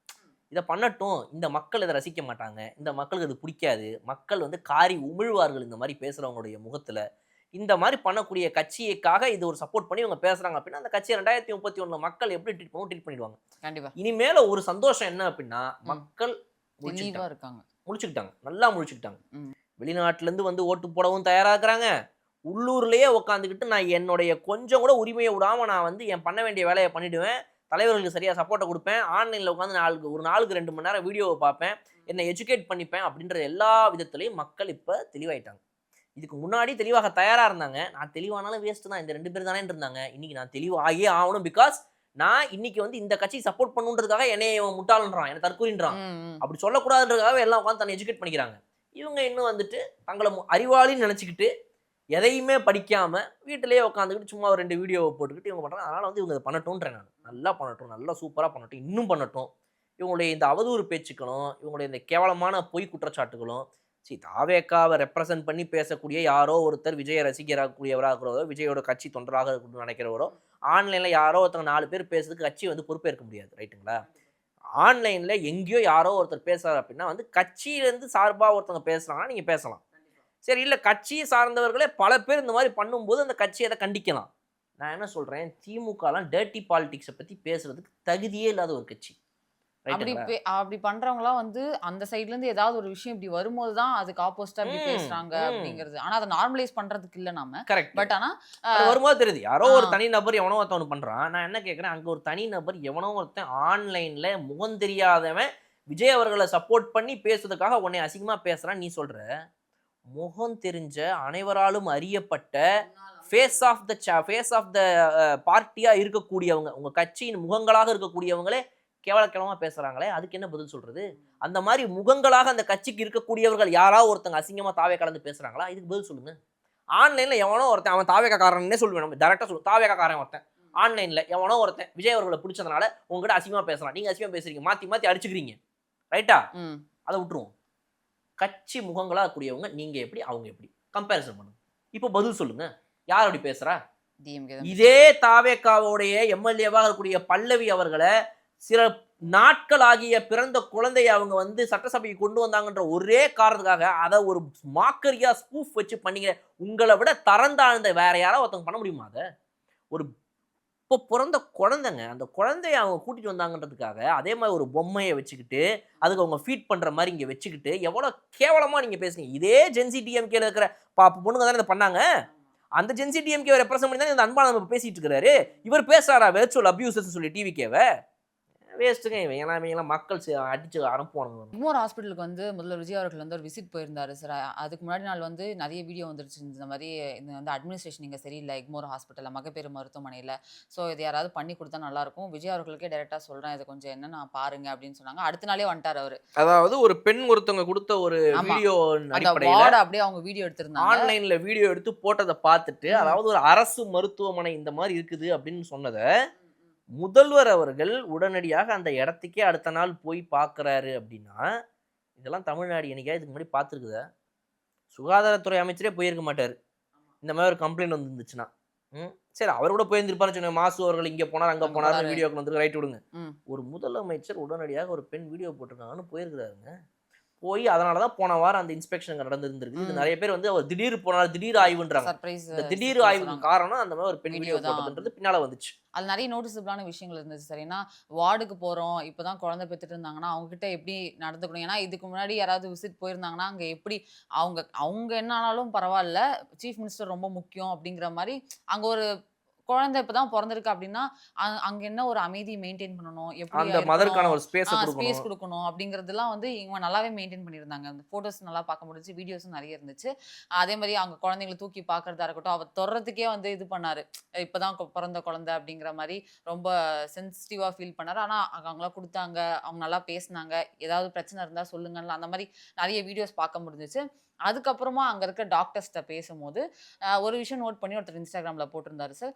C: இதை பண்ணட்டும், இந்த மக்கள் இதை ரசிக்க மாட்டாங்க, இந்த மக்களுக்கு அது பிடிக்காது, மக்கள் வந்து காரி உமிழ்வார்கள் இந்த மாதிரி பேசுறவங்களுடைய முகத்துல. இந்த மாதிரி பண்ணக்கூடிய கட்சிக்காக இது ஒரு சப்போர்ட் பண்ணி இவங்க பேசுறாங்க அப்படின்னா அந்த கட்சியை 2031 மக்கள் எப்படி ட்ரீட் பண்ணிடுவாங்க?
B: கண்டிப்பா.
C: இனிமேல ஒரு சந்தோஷம் என்ன அப்படின்னா மக்கள் முடிச்சுக்கிட்டாங்க, நல்லா முடிச்சுக்கிட்டாங்க. வெளிநாட்டுல இருந்து வந்து ஓட்டு போடவும் தயாரா இருக்கிறாங்க, உள்ளூர்லயே உட்காந்துக்கிட்டு நான் என்னுடைய கொஞ்சம் கூட உரிமையை விடாம நான் வந்து என் பண்ண வேண்டிய வேலையை பண்ணிடுவேன், தலைவர்களுக்கு சரியா சப்போர்ட்டை கொடுப்பேன், ஆன்லைன்ல உட்காந்து ஒரு நாளுக்கு 2 மணி நேரம் வீடியோவை பார்ப்பேன், என்னை எஜுகேட் பண்ணிப்பேன் அப்படின்ற எல்லா விதத்திலையும் மக்கள் இப்ப தெளிவாயிட்டாங்க. இதுக்கு முன்னாடி தெளிவாக தயாரா இருந்தாங்க, நான் தெளிவானாலும் வேஸ்ட் தான், இந்த 2 பேர் தானே இருந்தாங்க, இன்னைக்கு நான் தெளிவாகியே ஆகணும், பிகாஸ் நான் இன்னைக்கு வந்து இந்த கட்சி சப்போர்ட் பண்ணுன்றதுக்காக என்னைய முட்டாளன்றான், என்ன தற்கூறின்றான், அப்படி சொல்லக்கூடாதுன்றதுக்காக எல்லாம் உட்காந்து தன்னை எஜுகேட் பண்ணிக்கிறாங்க. இவங்க இன்னும் வந்துட்டு தங்களை அறிவாளின்னு நினைச்சுக்கிட்டு எதையுமே படிக்காம வீட்டிலேயே உட்காந்துக்கிட்டு சும்மா ஒரு 2 வீடியோவை போட்டுக்கிட்டு இவங்க பண்றாங்க. அதனால வந்து இவங்க இதை பண்ணட்டும்ன்றேன். நான் நல்லா பண்ணட்டும், நல்லா சூப்பரா பண்ணட்டும், இன்னும் பண்ணட்டும். இவங்களுடைய இந்த அவதூறு பேச்சுக்களும் இவங்களுடைய இந்த கேவலமான பொய் குற்றச்சாட்டுகளும் தாவேக்காவை ரெப்ரசன்ட் பண்ணி பேசக்கூடிய யாரோ ஒருத்தர் விஜயை ரசிகராகக்கூடியவராக இருக்கிறவரோ, விஜயோட கட்சி தொண்டராக நினைக்கிறவரோ, ஆன்லைன்ல யாரோ ஒருத்தவங்க 4 பேர் பேசுறதுக்கு கட்சி வந்து பொறுப்பேற்க முடியாது, ரைட்டுங்களா? ஆன்லைன்ல எங்கேயோ யாரோ ஒருத்தர் பேசுறாரு அப்படின்னா வந்து கட்சியிலேருந்து சார்பாக ஒருத்தவங்க பேசுறாங்கன்னா நீங்க பேசலாம், சரி. இல்லை கட்சியை சார்ந்தவர்களே பல பேர் இந்த மாதிரி பண்ணும்போது அந்த கட்சியை அதை கண்டிக்கலாம். நான் என்ன சொல்றேன், திமுகலாம் டர்ட்டி பாலிடிக்ஸை பத்தி பேசுறதுக்கு தகுதியே இல்லாத ஒரு கட்சி.
B: அப்படி பண்றவங்களாம் வந்து அந்த சைட்ல இருந்து ஏதாவது ஒரு விஷயம் இப்படி வரும்போது தான் அதுக்கு ஆப்போசிட்டா இப்படி பேசுறாங்க அப்படிங்கிறது. ஆனா அதை நார்மலைஸ் பண்றதுக்கு இல்ல நாம. பட் ஆனா
C: வரும்போது தெரியுது யாரோ ஒரு தனி நபர் எவனோ ஒருத்தவன் பண்றான். நான் என்ன கேட்கறேன், அங்க ஒரு தனி நபர் எவனோ ஒருத்தன் ஆன்லைன்ல முகம் தெரியாதவன் விஜய் அவர்களை சப்போர்ட் பண்ணி பேசுறதுக்காக உன்னை அசிங்கமா பேசுறான். நீ சொல்ற முகம் தெரிஞ்ச அனைவராலும் அறியப்பட்ட ஃபேஸ் ஆஃப் த பார்ட்டியா இருக்கக்கூடியவங்க, உங்க கட்சியின் முகங்களாக இருக்கக்கூடியவங்களே கேவலமா பேசுறாங்களே, அதுக்கு என்ன பதில் சொல்றது? அந்த மாதிரி முகங்களாக அந்த கட்சிக்கு இருக்கக்கூடியவர்கள் யாராவது ஒருத்தங்க அசிங்கமா தாவே கலந்து பேசுறாங்களா? இதுக்கு பதில் சொல்லுங்க. ஆன்லைன்ல எவனோ ஒருத்தன் அவன் தாவேக்காரன்னே சொல்லுவேன், நம்ம டைரக்டா சொல்லுவோம், தாவேக்காரன் ஒருத்தன் ஆன்லைன்ல எவனோ ஒருத்தன் விஜய் அவர்களை பிடிச்சதுனால உங்ககிட்ட அசிங்கமா பேசுறான், நீங்க அசிங்கமா பேசுறீங்க, மாத்தி மாத்தி அடிச்சுக்கிறீங்க, ரைட்டா? அதை விட்டுருவோம். கட்சி முகங்களா கூடியவங்க நீங்க எப்படி, அவங்க எப்படி, கம்பேரிசன் பண்ணுங்க. இப்போ பதில் சொல்லுங்க, யார் அப்படி பேசுறா? இதே தாவேக்காவுடைய எம்எல்ஏவாக இருக்கக்கூடிய பல்லவி அவர்களை சில நாட்கள் ஆகிய பிறந்த குழந்தைய அவங்க வந்து சட்டசபைக்கு கொண்டு வந்தாங்கன்ற ஒரே காரணத்துக்காக அதை ஒரு மாக்கரியா ஸ்பூஃப் வச்சு பண்ணீங்க. உங்களை விட தரந்தாழ்ந்த வேற யாராவது ஒருத்தவங்க பண்ண முடியுமா? அதை ஒரு இப்போ பிறந்த குழந்தைங்க, அந்த குழந்தைய அவங்க கூட்டிட்டு வந்தாங்கன்றதுக்காக அதே மாதிரி ஒரு பொம்மையை வச்சுக்கிட்டு அதுக்கு அவங்க ஃபீட் பண்ற மாதிரி இங்க வச்சுக்கிட்டு எவ்வளோ கேவலமா நீங்க பேசுங்க. இதே ஜென்சி டிஎம்கேல இருக்கிற பொண்ணுங்க தானே இதை பண்ணாங்க. அந்த ஜென்சி டிஎம்கே ரெப்ரசென்ட் பண்ணி தான் இந்த அன்பானந்தம் பேசிட்டு இருக்காரு. இவர் பேசுறாரா வெர்ச்சுவல் அபியூசஸ் சொல்லி டிவிக்கேவை? வேஸ்ட்டுங்க. இவங்கெல்லாம் மக்கள் அடிச்சு அனுப்புவானுங்க.
B: எக்மோர் ஹாஸ்பிட்டலுக்கு வந்து முதல்ல விஜய் அவர்கள் வந்து ஒரு விசிட் போயிருந்தாரு சார். அதுக்கு முன்னாடி நாள் வந்து நிறைய வீடியோ வந்துருச்சு, இந்த மாதிரி இந்த வந்து அட்மினிஸ்ட்ரேஷன் இங்கே சரியில்லை எக்மோர் ஹாஸ்பிட்டலில், மகப்பேறு மருத்துவமனையில். ஸோ இது யாராவது பண்ணி கொடுத்தா நல்லாயிருக்கும். விஜய் அவர்களுக்கே டைரெக்டாக சொல்கிறேன், இது கொஞ்சம் என்னன்னு பாருங்க அப்படின்னு சொன்னாங்க. அடுத்த நாளே வந்துட்டார் அவர்.
C: அதாவது ஒரு பெண் ஒருத்தவங்க கொடுத்த ஒரு வீடியோ
B: அடிப்படையில் அப்படியே அவங்க வீடியோ எடுத்திருந்தாங்க.
C: ஆன்லைனில் வீடியோ எடுத்து போட்டதை பார்த்துட்டு, அதாவது ஒரு அரசு மருத்துவமனை இந்த மாதிரி இருக்குது அப்படின்னு சொன்னதை முதல்வர் அவர்கள் உடனடியாக அந்த இடத்துக்கே அடுத்த நாள் போய் பார்க்குறாரு அப்படின்னா, இதெல்லாம் தமிழ்நாடு என்னைக்கா இதுக்கு முன்னாடி பார்த்துருக்குதா? சுகாதாரத்துறை அமைச்சரே போயிருக்க மாட்டார் இந்த மாதிரி ஒரு கம்ப்ளைண்ட் வந்துருந்துச்சுன்னா. சரி, அவர் கூட போயிருந்திருப்பாருன்னு சொன்னேன், மாசு அவர்கள் இங்கே போனார் அங்கே போனார் வீடியோக்கு வந்து ரைட் விடுங்க. ஒரு முதலமைச்சர் உடனடியாக ஒரு பெண் வீடியோ போட்டிருக்காங்கன்னு போயிருக்கிறாருங்க. போய் அதனால தான் போன வாரம் அந்த இன்ஸ்பெக்ஷன் நடந்துருந்துருக்கு. இது நிறைய பேர் வந்து அவர் திடீர் போனார், திடீர் ஆய்வுன்றாங்க. இந்த திடீர் ஆய்வுக்கு காரணம் அந்த மாதிரி ஒரு பெண் வீடியோ போட்டதுன்றது பின்னால வந்துச்சு.
B: அது நிறைய நோட்டிசபிளான விஷயங்கள் இருந்துச்சு சார். ஏன்னா வார்டுக்கு போகிறோம், இப்போ தான் குழந்தை பெற்றுட்டு இருந்தாங்கன்னா அவங்ககிட்ட எப்படி நடந்துக்கணும். ஏன்னா இதுக்கு முன்னாடி யாராவது விசிட் போயிருந்தாங்கன்னா அங்கே எப்படி அவங்க என்ன ஆனாலும் பரவாயில்ல, சீஃப் மினிஸ்டர் ரொம்ப முக்கியம் அப்படிங்கிற மாதிரி அங்கே ஒரு குழந்தை இப்பதான் பிறந்திருக்கு அப்படின்னா அங்க என்ன ஒரு அமைதி மெயின்டைன் பண்ணணும், எப்படி
C: அந்த மதர்க்கான ஒரு ஸ்பேஸ்
B: கொடுக்கணும் அப்படிங்கறதெல்லாம் வந்து இவங்க நல்லாவே மெயின்டைன் பண்ணியிருந்தாங்க. அந்த போட்டோஸ் நல்லா பார்க்க முடிஞ்சு, வீடியோஸும் நிறைய இருந்துச்சு. அதே மாதிரி அவங்க குழந்தைங்களை தூக்கி பார்க்கறதா இருக்கட்டும், அவர் தொடறதுக்கே வந்து இது பண்ணாரு, இப்பதான் பிறந்த குழந்தை அப்படிங்கிற மாதிரி ரொம்ப சென்சிட்டிவா ஃபீல் பண்ணாரு. ஆனா அவங்களாம் கொடுத்தாங்க, அவங்க நல்லா பேசினாங்க, ஏதாவது பிரச்சனை இருந்தா சொல்லுங்கன்னு அந்த மாதிரி நிறைய வீடியோஸ் பார்க்க முடிஞ்சிச்சு. அதுக்கப்புறமா அங்கே இருக்க டாக்டர்ஸ்கிட்ட பேசும்போது ஒரு விஷயம் நோட் பண்ணி ஒருத்தர் இன்ஸ்டாகிராமில் போட்டிருந்தாரு சார்.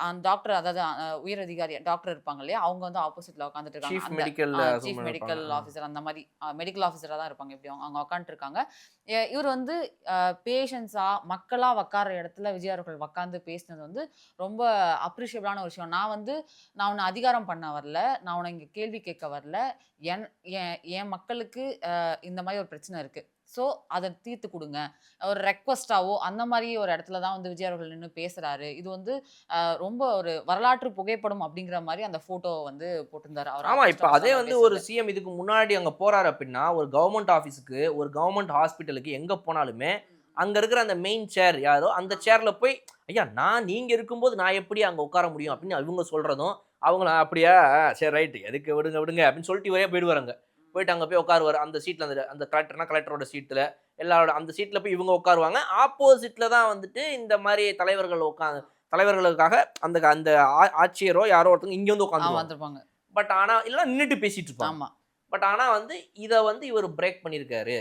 B: அந்த டாக்டர், அதாவது உயர் அதிகாரி டாக்டர் இருப்பாங்க இல்லையா, அவங்க வந்து ஆப்போசிட்டில் உட்காந்துட்டு இருக்காங்க. சீஃப் மெடிக்கல் ஆஃபீஸர் அந்த மாதிரி மெடிக்கல் ஆஃபீஸராக தான் இருப்பாங்க. எப்படி அவங்க உட்காந்துருக்காங்க. இவர் வந்து பேஷண்ட்ஸாக மக்களாக உட்கார இடத்துல விஜய் அவர்கள் உட்காந்து பேசினது வந்து ரொம்ப அப்ரிஷியபிளான ஒரு விஷயம். நான் உன்னை அதிகாரம் பண்ண வரல, நான் உன்னை இங்கே கேள்வி கேட்க வரல, என் மக்களுக்கு இந்த மாதிரி ஒரு பிரச்சனை இருக்குது, ஸோ அதை தீர்த்து கொடுங்க, ஒரு ரெக்வஸ்டாவோ அந்த மாதிரி ஒரு இடத்துல தான் வந்து விஜய் அவர்கள் நின்று பேசுறாரு. இது வந்து ரொம்ப ஒரு வரலாற்று புகைப்படம் அப்படிங்கிற மாதிரி அந்த போட்டோ வந்து போட்டிருந்தாரு அவர்.
C: ஆமா, இப்போ அதே வந்து ஒரு சிஎம் இதுக்கு முன்னாடி அங்கே போறாரு அப்படின்னா, ஒரு கவர்மெண்ட் ஆஃபீஸுக்கு, ஒரு கவர்மெண்ட் ஹாஸ்பிட்டலுக்கு எங்கே போனாலுமே அங்கே இருக்கிற அந்த மெயின் சேர் யாரோ அந்த சேர்ல போய், ஐயா நீங்க இருக்கும்போது நான் எப்படி அங்கே உட்கார முடியும் அப்படின்னு அவங்க சொல்றதும், அவங்கள அப்படியா சரி ரைட்டு எதுக்கு விடுங்க விடுங்க அப்படின்னு சொல்லிட்டு வரையா போயிடுவாங்க. போயிட்டு அங்கே போய் உட்காருவார் அந்த சீட்டில், அந்த கலெக்டர்னா கலெக்டரோட சீட்டில், எல்லாரோட அந்த சீட்டில் போய் இவங்க உட்காருவாங்க. ஆப்போசிட்டில் தான் வந்துட்டு இந்த மாதிரி தலைவர்களுக்காக அந்த அந்த ஆட்சியரோ யாரோ ஒருத்தவங்க இங்கே வந்து உட்காந்துருப்பாங்க. பட் ஆனால் இல்லை நின்றுட்டு பேசிட்டு இருப்பாங்க. பட் ஆனால் வந்து இதை வந்து இவர் பிரேக் பண்ணியிருக்காரு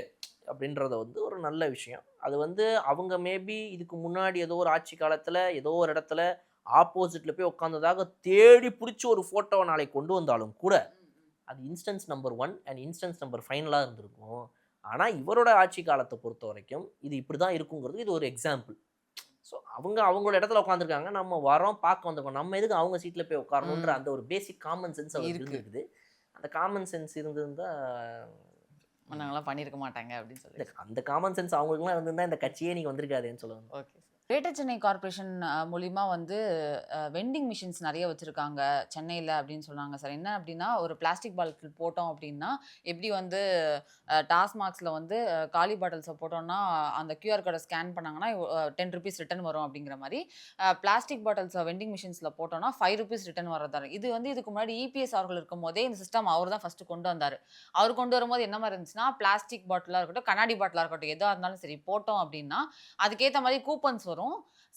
C: அப்படின்றத வந்து ஒரு நல்ல விஷயம். அது வந்து அவங்க மேபி இதுக்கு முன்னாடி ஏதோ ஒரு ஆட்சி காலத்தில் ஏதோ ஒரு இடத்துல ஆப்போசிட்டில் போய் உட்காந்ததாக தேடி பிடிச்சி ஒரு ஃபோட்டோவை நாளைக்கு கொண்டு வந்தாலும் கூட அது instance number 1 and instance number ஃபைனலாக இருந்திருக்கும். ஆனால் இவரோட ஆட்சி காலத்தை பொறுத்த வரைக்கும் இது இப்படி தான் இருக்குங்கிறது இது ஒரு எக்ஸாம்பிள். ஸோ அவங்களோட இடத்துல உட்காந்துருக்காங்க, நம்ம வரோம் பார்க்க வந்திருக்கோம், நம்ம எதுக்கு அவங்க சீட்டில் போய் உட்காரணுன்ற அந்த ஒரு பேசிக் காமன் சென்ஸ் அவருக்கு இருக்குது. அந்த காமன் சென்ஸ் இருந்திருந்தா
B: நாங்களாம் பண்ணியிருக்க மாட்டாங்க அப்படின்னு சொல்லி,
C: அந்த காமன் சென்ஸ் அவங்களுக்குலாம் இருந்திருந்தா இந்த கட்சியே நீங்கள் வந்திருக்காதுன்னு சொல்லுவாங்க.
B: ஓகே. கிரேட்டர் சென்னை கார்பரேஷன் மூலிமா வந்து வெண்டிங் மிஷின்ஸ் நிறைய வச்சுருக்காங்க சென்னையில் அப்படின்னு சொன்னாங்க சார். என்ன அப்படின்னா, ஒரு பிளாஸ்டிக் பாட்டில் போட்டோம் அப்படின்னா எப்படி வந்து டாஸ்மார்க்ஸில் வந்து காலி பாட்டில்ஸை போட்டோம்னா அந்த கியூஆர் கோடை ஸ்கேன் பண்ணாங்கன்னா 10 ருபீஸ் ரிட்டன் வரும் அப்படிங்கிற மாதிரி, பிளாஸ்டிக் பாட்டில்ஸை வெண்டிங் மிஷின்ஸில் போட்டோம்னா 5 ருபீஸ் ரிட்டன் வரதாரு. இது வந்து இதுக்கு முன்னாடி இபிஎஸ் அவர்கள் இருக்கும் போதே இந்த சிஸ்டம் அவர் தான் ஃபஸ்ட்டு கொண்டு வந்தார். அவர் கொண்டு வரும்போது என்ன மாதிரி இருந்துச்சுன்னா, பிளாஸ்டிக் பாட்டிலாக இருக்கட்டும், கண்ணாடி பாட்டிலாக இருக்கட்டும், எதாக இருந்தாலும் சரி போட்டோம் அப்படின்னா அதுக்கேற்ற மாதிரி கூப்பன்ஸ் வரும்.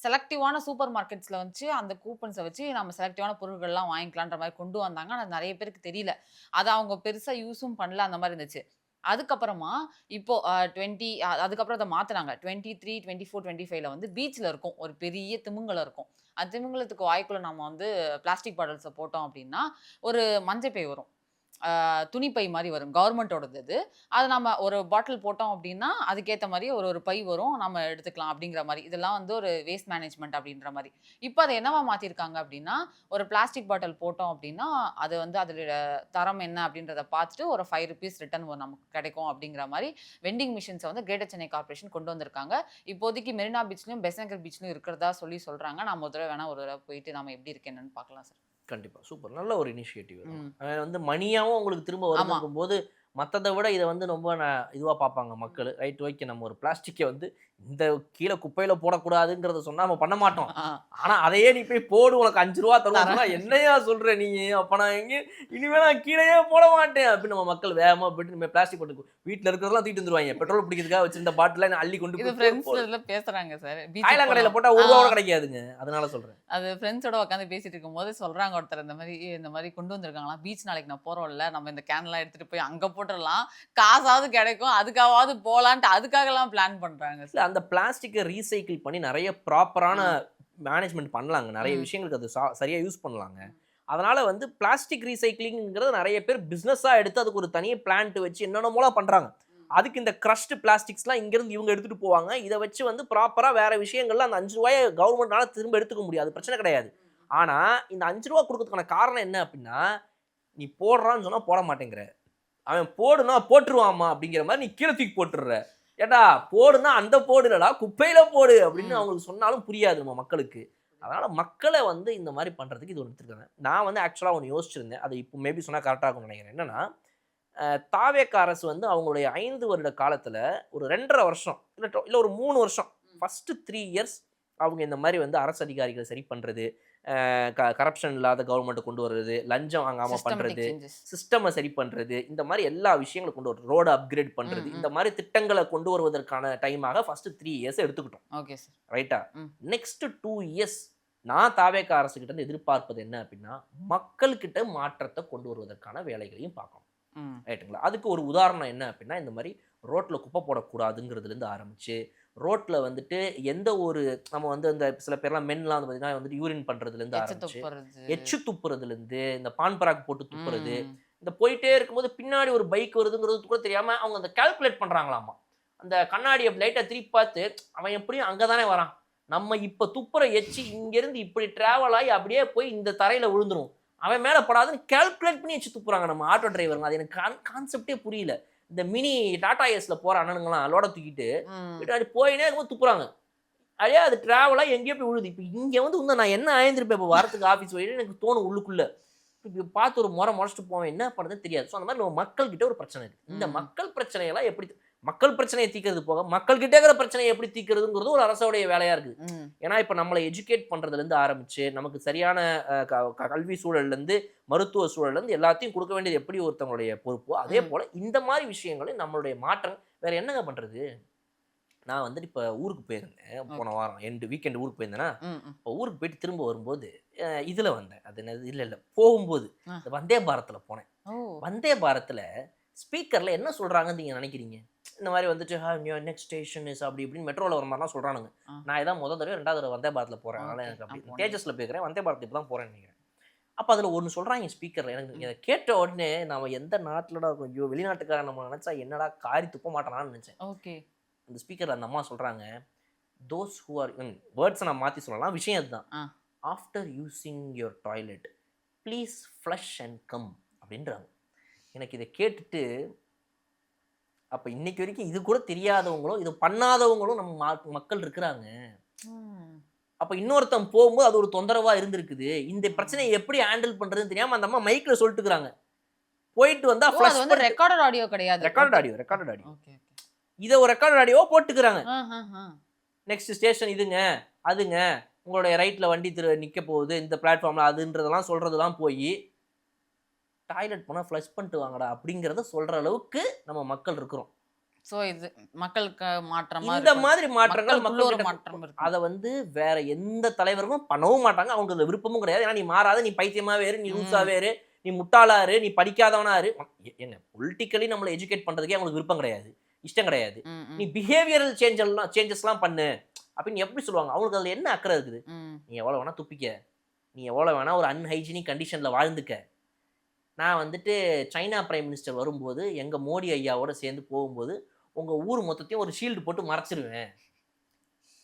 B: செலக்டிவான சூப்பர் மார்க்கெட்ஸ்ல வச்சு அந்த கூப்பன்ஸை வச்சு நம்ம செலக்டிவான பொருட்கள்லாம் வாங்கிக்கலான்ற மாதிரி கொண்டு வந்தாங்க. ஆனா நிறைய பேருக்கு தெரியல. அதை அவங்க பெருசா யூஸும் பண்ணல, அந்த மாதிரி இருந்துச்சு. அதுக்கப்புறமா இப்போ 20 அதுக்கப்புறம் அதை மாத்துனாங்க. 23, 24, 25ல வந்து பீச்ல இருக்கும் ஒரு பெரிய திமிங்கலம் இருக்கும். அந்த திமிங்கலத்துக்கு வாய்க்குள்ள நம்ம வந்து பிளாஸ்டிக் பாட்டில்ஸை போட்டோம் அப்படின்னா ஒரு மஞ்சள் பை வரும். துணிப்பை மாதிரி வரும், கவர்மெண்ட்டோடது அது. அது நம்ம ஒரு பாட்டில் போட்டோம் அப்படின்னா அதுக்கேற்ற மாதிரி ஒரு பை வரும், நம்ம எடுத்துக்கலாம் அப்படிங்கிற மாதிரி. இதெல்லாம் வந்து ஒரு வேஸ்ட் மேனேஜ்மெண்ட் அப்படின்ற மாதிரி. இப்போ அதை என்னவா மாற்றிருக்காங்க அப்படின்னா, ஒரு பிளாஸ்டிக் பாட்டில் போட்டோம் அப்படின்னா அது வந்து அதோட தரம் என்ன அப்படின்றத பார்த்துட்டு ஒரு ₹5 ரிட்டர்ன் நமக்கு கிடைக்கும் அப்படிங்கிற மாதிரி வெண்டிங் மிஷின்ஸை வந்து கிரேட்டர் சென்னை கார்பரேஷன் கொண்டு வந்திருக்காங்க. இப்போதைக்கு மெரினா பீச்லையும் பெசன்கர் பீச்லையும் இருக்கிறதா சொல்கிறாங்க. நான் ஒரு தடவை போயிட்டு நம்ம எப்படி இருக்கு என்னன்னு பார்க்கலாம் சார்.
C: கண்டிப்பா சூப்பர், நல்ல ஒரு இனிஷியேட்டிவ். வந்து மணியாவும் உங்களுக்கு திரும்ப வருதுங்கும் போது மற்றதை விட இதை வந்து ரொம்ப இதுவாக பார்ப்பாங்க மக்கள். ரைட், ஓகே, நம்ம ஒரு பிளாஸ்டிக்கை வந்து இந்த கீழே குப்பையில் போடக்கூடாதுங்கிறத சொன்னால் நம்ம பண்ண மாட்டோம். ஆனால் அதையே நீ போய் போடு, உனக்கு ₹5 தருவாங்கன்னா என்னையா சொல்கிற நீ, அப்போ நான் இனிமேல் நான் கீழேயே போட மாட்டேன் அப்படின்னு நம்ம மக்கள் வேகமாக போயிட்டு நம்ம பிளாஸ்டிக் போட்டு வீட்டில் இருக்கிறதெல்லாம் தூக்கிட்டு வந்துருவாங்க. பெட்ரோல் பிடிக்கிறதுக்காக வச்சிருந்த பாட்டில் அள்ளி கொண்டு
B: போய் பேசுகிறாங்க சார்.
C: காயலாம் கடையில் போட்டால் ₹1 கிடைக்காதுங்க, அதனால சொல்கிறேன்.
B: அது ஃப்ரெண்ட்ஸோட உட்காந்து பேசிட்டு இருக்கும்போது சொல்கிறாங்க ஒருத்தர், இந்த மாதிரி கொண்டு வந்திருக்காங்களா பீச், நாளைக்கு நான் போகிறோம்ல, நம்ம இந்த கேன்லாம் எடுத்துகிட்டு போய் அங்கே போட்டுடலாம், காசாவது கிடைக்கும், அதுக்காவது போகலான்ட்டு அதுக்காகலாம் பிளான் பண்ணுறாங்க.
C: அந்த பிளாஸ்டிக்கை ரீசைக்கிள் பண்ணி நிறைய ப்ராப்பரான மேனேஜ்மெண்ட் பண்ணலாங்க. நிறைய விஷயங்களுக்கு அது சரியாக யூஸ் பண்ணலாங்க. அதனால் வந்து பிளாஸ்டிக் ரீசைக்கிளிங்கிறது நிறைய பேர் பிஸ்னஸாக எடுத்து அதுக்கு ஒரு தனியாக பிளான்ட் வச்சு என்னென்னமோலாம் பண்ணுறாங்க. அதுக்கு இந்த க்ரஷ்டு பிளாஸ்டிக்ஸ்லாம் இங்கேருந்து இவங்க எடுத்துகிட்டு போவாங்க. இதை வச்சு வந்து ப்ராப்பராக வேறு விஷயங்கள்லாம் அந்த ₹5 கவர்மெண்ட்னால திரும்ப எடுத்துக்க முடியாது, பிரச்சனை கிடையாது. ஆனால் இந்த ₹5 கொடுக்கறதுக்கான காரணம் என்ன அப்படின்னா, நீ போடுறான்னு சொன்னால் போட மாட்டேங்கிற, அவன் போடுனா போட்டுருவாமா அப்படிங்கிற மாதிரி நீ கீழே தூக்கி போட்டுடுற. ஏடா போடுனா அந்த போடு இல்லடா, குப்பையில போடு அப்படின்னு அவங்களுக்கு சொன்னாலும் புரியாது நம்ம மக்களுக்கு. அதனால மக்களை வந்து இந்த மாதிரி பண்றதுக்கு இது ஒன்று எடுத்துருக்காங்க. நான் வந்து ஆக்சுவலாக ஒன்று யோசிச்சிருந்தேன், அதை இப்போ மேபி சொன்னால் கரெக்டாக இருக்கும்னு நினைக்கிறேன். என்னன்னா, தாவேக அரசு வந்து அவங்களுடைய 5 வருட காலத்தில் ஒரு 2.5 வருஷம் இல்லை ஒரு 3 வருஷம், ஃபர்ஸ்ட் 3 இயர்ஸ் அவங்க இந்த மாதிரி வந்து அரசு அதிகாரிகளை சரி பண்ணுறது, கரப்ஷன் இல்லாத கவர்மெண்ட்டை கொண்டு வர்றது, லஞ்சம் வாங்காமல் பண்ணுறது, சிஸ்டமை சரி பண்ணுறது, இந்த மாதிரி எல்லா விஷயங்களும் கொண்டு வர்றது, ரோடு அப்கிரேட் பண்ணுறது, இந்த மாதிரி திட்டங்களை கொண்டு வருவதற்கான டைமாக ஃபர்ஸ்ட் 3 இயர்ஸ் எடுத்துக்கிட்டோம்.
B: ஓகே சார்,
C: ரைட்டா? நெக்ஸ்ட் 2 இயர்ஸ் நான் தாவேக அரசுகிட்ட இருந்து எதிர்பார்ப்பது என்ன அப்படின்னா, மக்கள்கிட்ட மாற்றத்தை கொண்டு வருவதற்கான வேலைகளையும் பார்க்கணும். ரைட்டுங்களா? அதுக்கு ஒரு உதாரணம் என்ன அப்படின்னா, இந்த மாதிரி ரோட்டில் குப்பை போடக்கூடாதுங்கிறதுலேருந்து ஆரம்பிச்சு, ரோட்டில் வந்துட்டு எந்த ஒரு நம்ம வந்து அந்த சில பேர்லாம் மென்லாம் வந்து பார்த்தீங்கன்னா வந்துட்டு யூரின் பண்ணுறதுலேருந்து ஆரம்பிச்சு, எச்சு துப்புறதுலேருந்து, இந்த பான் பராக் போட்டு துப்புறது, இந்த போயிட்டே இருக்கும்போது பின்னாடி ஒரு பைக் வருதுங்கிறது கூட தெரியாமல் அவங்க அந்த கால்குலேட் பண்ணுறாங்களாமா. அந்த கண்ணாடியை லைட்டாக திருப்பி பார்த்து, அவன் எப்படியும் அங்கே தானே வரான், நம்ம இப்போ துப்புற எச்சு இங்கேருந்து இப்படி ட்ராவல் ஆகி அப்படியே போய் இந்த தரையில் விழுந்துடும், அவன் மேலே படாதுன்னு கால்குலேட் பண்ணி எச்சு துப்புறாங்க நம்ம ஆட்டோ டிரைவருங்க. அது எனக்கு கான்செப்டே புரியல. இந்த மினி டாடா ஏஸ்ல போற அண்ணனுங்களாம் லோட தூக்கிட்டு போயினே இருக்கும்போது துப்புறாங்க. அதே அது டிராவலா எங்கேயோ போய் விழுது. இப்போ இங்கே வந்து நான் என்ன ஆயிருந்திருப்பேன் இப்போ வரத்துக்கு ஆஃபீஸ் வழியில் எனக்கு தோணும் உள்ளுக்குள்ள. இப்போ பார்த்து ஒரு முறைச்சிட்டு போவேன், என்ன பண்ணுறதுன்னு தெரியாது. ஸோ அந்த மாதிரி நம்ம மக்கள்கிட்ட ஒரு பிரச்சனை இருக்குது. இந்த மக்கள் பிரச்சனையெல்லாம் எப்படி மக்கள் பிரச்சனையை தீக்கிறது போக மக்கள்கிட்ட இருக்கிற பிரச்சனையை எப்படி தீக்கிறதுங்கிறது ஒரு அரசோடைய வேலையாக இருக்குது. ஏன்னா இப்போ நம்மளை எஜுகேட் பண்ணுறதுலேருந்து ஆரம்பித்து நமக்கு சரியான கல்வி சூழல்லேருந்து மருத்துவ சூழல்லேருந்து எல்லாத்தையும் கொடுக்க வேண்டியது எப்படி ஒருத்தவங்களுடைய பொறுப்போ, அதே போல் இந்த மாதிரி விஷயங்களும் நம்மளுடைய மாற்றம். வேறு என்னங்க பண்ணுறது? நான் வந்துட்டு இப்போ ஊருக்கு போயிருந்தேன், போன வாரம் வீக்கெண்டு ஊருக்கு போயிருந்தேன்னா, இப்போ ஊருக்கு போயிட்டு திரும்ப வரும்போது இதில் வந்தேன், அது என்னது இல்லை போகும்போது இந்த வந்தே பாரத்தில் போனேன். வந்தே பாரத்தில் ஸ்பீக்கரில் என்ன சொல்கிறாங்கன்னு நீங்கள் நினைக்கிறீங்க? இந்த மாதிரி வந்துட்டு நெக்ஸ்ட் ஸ்டேஷன் இஸ் அப்படி இப்படின்னு மெட்ரோவில் வர மாதிரிலாம் சொல்கிறானுங்க. நான் இதான் முதல் தடவை 2வது தடவை வந்தே பாரத்தில் போகிறேன், அதனால் எனக்கு அப்படி தேஜஸில் போய்க்கிறேன், வந்தே பாரத்தில் இப்போ தான் போகிறேன்னு நினைக்கிறேன். அப்போ அதில் ஒன்று சொல்கிறாங்க ஸ்பீக்கரில், எனக்கு இதை கேட்ட உடனே நம்ம எந்த நாட்டிலடா ஐயோ வெளிநாட்டுக்காரன் நம்ம நினச்சா என்னடா காரி துப்ப மாட்டானான்னு நினச்சேன். ஓகே, அந்த ஸ்பீக்கரில் அந்த அம்மா சொல்கிறாங்க, தோஸ் ஹூ ஆர் வேர்ட்ஸை நான் மாற்றி சொல்லலாம், விஷயம் அதுதான், after using your toilet please flush and come அப்படின்றாங்க. எனக்கு இதை கேட்டுட்டு அப்போ இன்னைக்கு வரைக்கும் இது கூட தெரியாதவங்களும் இது பண்ணாதவங்களும் நம்ம மக்கள் இருக்கிறாங்க. அப்போ இன்னொருத்தன் போகும்போது அது ஒரு தொந்தரவாக இருந்திருக்குது, இந்த பிரச்சனையை எப்படி ஹேண்டில் பண்ணுறதுன்னு தெரியாமல் அந்த அம்மா மைக்கில் சொல்லிட்டுக்கிறாங்க. போயிட்டு வந்தால் ஃப்ளஷ் பண்ணி
B: ரெக்கார்டட் ஆடியோ கிடையாது,
C: ரெக்கார்டட் ஆடியோ இதை ஒரு ரெக்கார்டட் ஆடியோவாக போட்டுக்கிறாங்க. நெக்ஸ்ட் ஸ்டேஷன் இதுங்க அதுங்க, உங்களுடைய ரைட்டில் வண்டி நிற்க போகுது இந்த பிளாட்ஃபார்மில் அதுன்றதெல்லாம் சொல்கிறதுலாம் போய் டாய்லெட் போனால் ஃப்ளஷ் பண்ணிட்டு வாங்கடா அப்படிங்கிறத சொல்கிற அளவுக்கு நம்ம மக்கள் இருக்கிறோம்.
B: சோ இது மக்களுக்கு மாற்றமா
C: இந்த மாதிரி மாற்றங்கள்
B: மக்களுக்குள்ள ஒரு
C: மக்கள்
B: மாற்றம் இருக்கு.
C: அதை வந்து வேற எந்த தலைவரும் பண்ணவும் மாட்டாங்க. அவங்களுக்கு அந்த விருப்பமும் கிடையாது. ஏன்னா நீ மாறாத, நீ பைத்தியமாவே இரு, நீ லூசாவே இரு, நீ முட்டாளா இரு, நீ படிக்காதவனா இரு. என்ன பொலிட்டிக்கலி நம்மளை எஜுகேட் பண்றதுக்கே அவங்களுக்கு விருப்பம் கிடையாது, இஷ்டம் கிடையாது. நீ பிஹேவியரல் சேஞ்சஸ்லாம் பண்ணு அப்படின்னு எப்படி சொல்லுவாங்க? அவங்களுக்கு அதுல என்ன அக்கறை இருக்குது? நீ எவ்வளவு வேணா துப்பிக்க, நீ எவ்வளவு வேணா ஒரு அன்ஹைஜீனிக் கண்டிஷன்ல வாழ்ந்துக்க. நான் வந்துட்டு சைனா பிரைம் மினிஸ்டர் வரும்போது எங்க மோடி ஐயாவோட சேர்ந்து போகும்போது உங்க ஊர் மொத்தத்தையும் ஒரு ஷீல்டு போட்டு மறைச்சிருவேன்.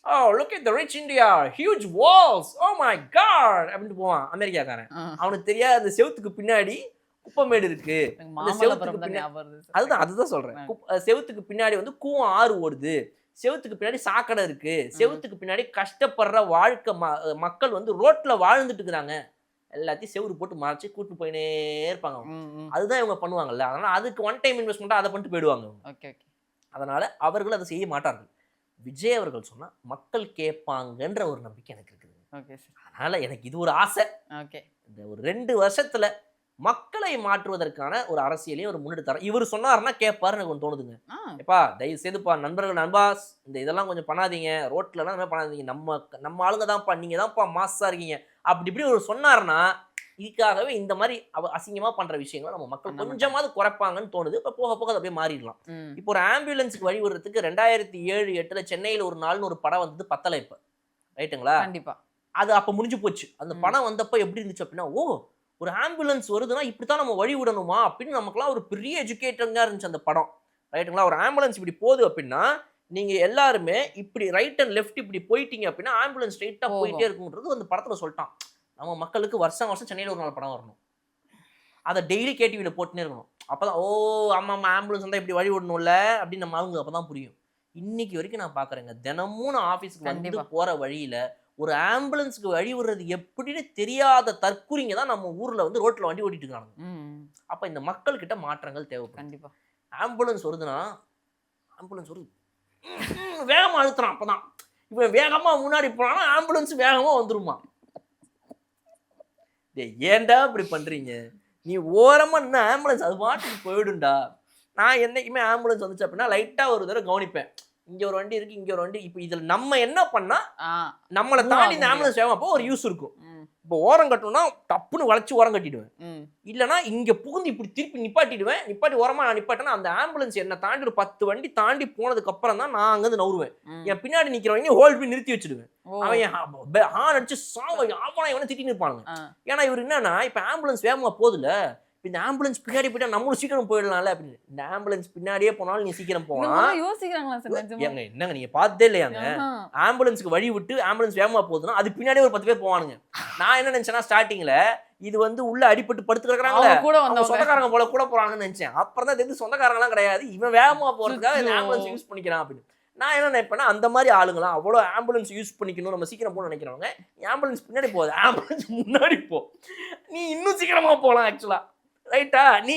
C: Oh look at the rich India, huge walls, oh my God அப்படின்ட்டு போவான் அமெரிக்காக்காரன். அவனுக்கு தெரியாத அந்த செவுத்துக்கு பின்னாடி குப்பமேடு இருக்கு. அந்த செவுத்துக்கு பின்னாடி அதுதான் சொல்றேன். செவுத்துக்கு பின்னாடி வந்து கூவம் ஆறு ஓடுது, செவுத்துக்கு பின்னாடி சாக்கடை இருக்கு, செவுத்துக்கு பின்னாடி கஷ்டப்படுற வாழ்க்கை மக்கள் வந்து ரோட்ல வாழ்ந்துட்டு இருக்கிறாங்க. எல்லாத்தையும் செவுரு போட்டு மறைச்சு கூட்டு போயினே இருப்பாங்க. அதுதான் இவங்க பண்ணுவாங்கல்ல. அதனால அதுக்கு ஒன் டைம் இன்வெஸ்ட்மெண்ட்டாக அதை பண்ணிட்டு போயிடுவாங்க. அதனால அவர்கள் அதை செய்ய மாட்டார்கள். விஜய் அவர்கள் சொன்னா மக்கள் கேட்பாங்கன்ற ஒரு நம்பிக்கை எனக்கு இருக்குது. அதனால எனக்கு இது ஒரு ஆசை. இந்த ஒரு 2 வருஷத்துல மக்களை மாற்றுவதற்கான ஒரு அரசியலையும் ஒரு முன்னெடுத்தார். இவர் சொன்னாருன்னா கேட்பாரு எனக்கு ஒன்று தோணுதுங்க. எப்பா தயவு செய்துப்பா நண்பர்கள், நண்பாஸ், இந்த இதெல்லாம் கொஞ்சம் பண்ணாதீங்க, ரோட்லலாம் இந்த மாதிரி பண்ணாதீங்க, நம்ம ஆளுங்க தான்ப்பா, நீங்க தான்ப்பா மாசா இருக்கீங்க அப்படி இப்படி ஒரு சொன்னாருன்னா இதுக்காகவே இந்த மாதிரி அசிங்கமா பண்ற விஷயங்களை நம்ம மக்கள் கொஞ்சமாவது குறைப்பாங்கன்னு தோணுது. இப்போ போக போக அதை அப்படியே மாறிடலாம். இப்போ ஒரு ஆம்புலன்ஸுக்கு வழி விடுறதுக்கு 2007-8 சென்னையில் ஒரு நாள்னு ஒரு படம் வந்தது, பத்தலை இப்போ ரைட்டுங்களா?
B: கண்டிப்பா
C: அது அப்போ முடிஞ்சு போச்சு. அந்த படம் வந்தப்போ எப்படி இருந்துச்சு அப்படின்னா, ஓ ஒரு ஆம்புலன்ஸ் வருதுன்னா இப்படித்தான் நம்ம வழி விடணுமா அப்படின்னு நமக்குலாம் ஒரு பெரிய எஜுகேட்டங்கா இருந்துச்சு அந்த படம் ரைட்டுங்களா? ஒரு ஆம்புலன்ஸ் இப்படி போகுது அப்படின்னா நீங்க எல்லாருமே இப்படி ரைட் அண்ட் லெஃப்ட் இப்படி போயிட்டீங்க அப்படின்னா ஆம்புலன்ஸ் ஸ்ட்ரெயிட்டா போயிட்டே இருக்கும்ன்றது அந்த படத்துல சொல்லிட்டான். நம்ம மக்களுக்கு வருஷம் சென்னையில் ஒரு நாள் படம் வரணும், அதை டெய்லி கேடிவியில் போட்டுனே இருக்கணும். அப்பதான் ஓ ஆமா ஆமா ஆம்புலன்ஸ் வந்தா இப்படி வழி விடணும்ல அப்படின்னு நம்ம அவங்க அப்பதான் புரியும். இன்னைக்கு வரைக்கும் நான் பாக்குறேங்க, தினமும் நான் ஆபீஸ்க்கு வந்து போற வழியில ஒரு ஆம்புலன்ஸ்க்கு வழி விடுறது எப்படின்னு தெரியாத தற்குறிங்க தான் நம்ம ஊர்ல வந்து ரோட்ல வண்டி ஓட்டிட்டு இருக்காங்க. அப்ப இந்த மக்கள் கிட்ட மாற்றங்கள் தேவைப்படும். கண்டிப்பா ஆம்புலன்ஸ் வருதுன்னா ஆம்புலன்ஸ் வருது வேகமா அழுத்துறான், அப்பதான் இவன் வேகமா முன்னாடி போனா ஆம்புலன்ஸ் வேகமா வந்துருமா. ஏன்டா இப்படி பண்றீங்க? நீ ஓரமா நின்னா ஆம்புலன்ஸ் அது பாட்டுக்கு போயிடும்டா. நான் என்னைக்குமே ஆம்புலன்ஸ் வந்துச்சு அப்படின்னா லைட்டா ஒரு தடவை கவனிப்பேன், இங்க ஒரு வண்டி இருக்கு, இங்க ஒரு வண்டி. இப்போ இதுல நம்ம என்ன பண்ணா நம்மளை தாண்டி இந்த ஆம்புலன்ஸ் வேகமா போ ஒரு யூஸ் இருக்கும். இப்போ ஓரம் கட்டணும்னா டப்புன்னு வளைச்சு ஓரம் கட்டிடுவேன், இல்லைன்னா இங்க புகுந்து இப்படி திருப்பி நிப்பாட்டிடுவேன். நிப்பாட்டி ஓரமா நான் நிப்பாட்டேன்னா அந்த ஆம்புலன்ஸ் என்ன தாண்டி ஒரு 10 வண்டி தாண்டி போனதுக்கு அப்புறம் தான் நான் அங்கிருந்து நவுருவேன். என் பின்னாடி நிக்கிறவங்க ஹோல்ட் பண்ணி நிறுத்தி வச்சிடுவேன். அவன் ஹார்ன் அடிச்சு ஆவனா இவனை திட்டி நிற்பானுங்க. ஏன்னா இவர் என்னன்னா இப்ப ஆம்புலன்ஸ் வேகமா போகுதுல, இந்த ஆம்புலன்ஸ் பின்னாடி போயிட்டா நம்மளும் சீக்கிரம் போயிடலாம்ல அப்படின்னு. இந்த ஆம்புலன்ஸ் பின்னாடியே போனாலும் நீ சீக்கிரம் போகலாம் யோசிக்கிறாங்களா? என்னங்க நீங்க பார்த்தே இல்லையாங்க? ஆம்புலன்ஸ்க்கு வழி விட்டு ஆம்புலன்ஸ் வேகமா போகுதுன்னா அது பின்னாடியே ஒரு 10 பேர் போவானுங்க. நான் என்ன நினைச்சேன்னா ஸ்டார்டிங்ல இது வந்து உள்ள அடிபட்டு படுத்து கிடக்குறாங்களே சொந்தக்காரங்க போல கூட போறாங்கன்னு நினைச்சேன். அப்புறம் தான் தெரிஞ்சு சொந்தக்காரங்க எல்லாம் கிடையாது, இவன் வேகமா போறதுக்காக இந்த ஆம்புலன்ஸ் யூஸ் பண்ணிக்கிறான் அப்படின்னு. நான் என்ன நினைப்பேன்னா அந்த மாதிரி ஆளுங்களாம் அவ்வளோ ஆம்புலன்ஸ் யூஸ் பண்ணிக்கணும், நம்ம சீக்கிரம் போகணும்னு நினைக்கிறவங்க ஆம்புலன்ஸ் பின்னாடி போகுது, ஆம்புலன்ஸ் முன்னாடி போ, நீ இன்னும் சீக்கிரமா போகலாம் ஆக்சுவலா ரைட்டா? நீ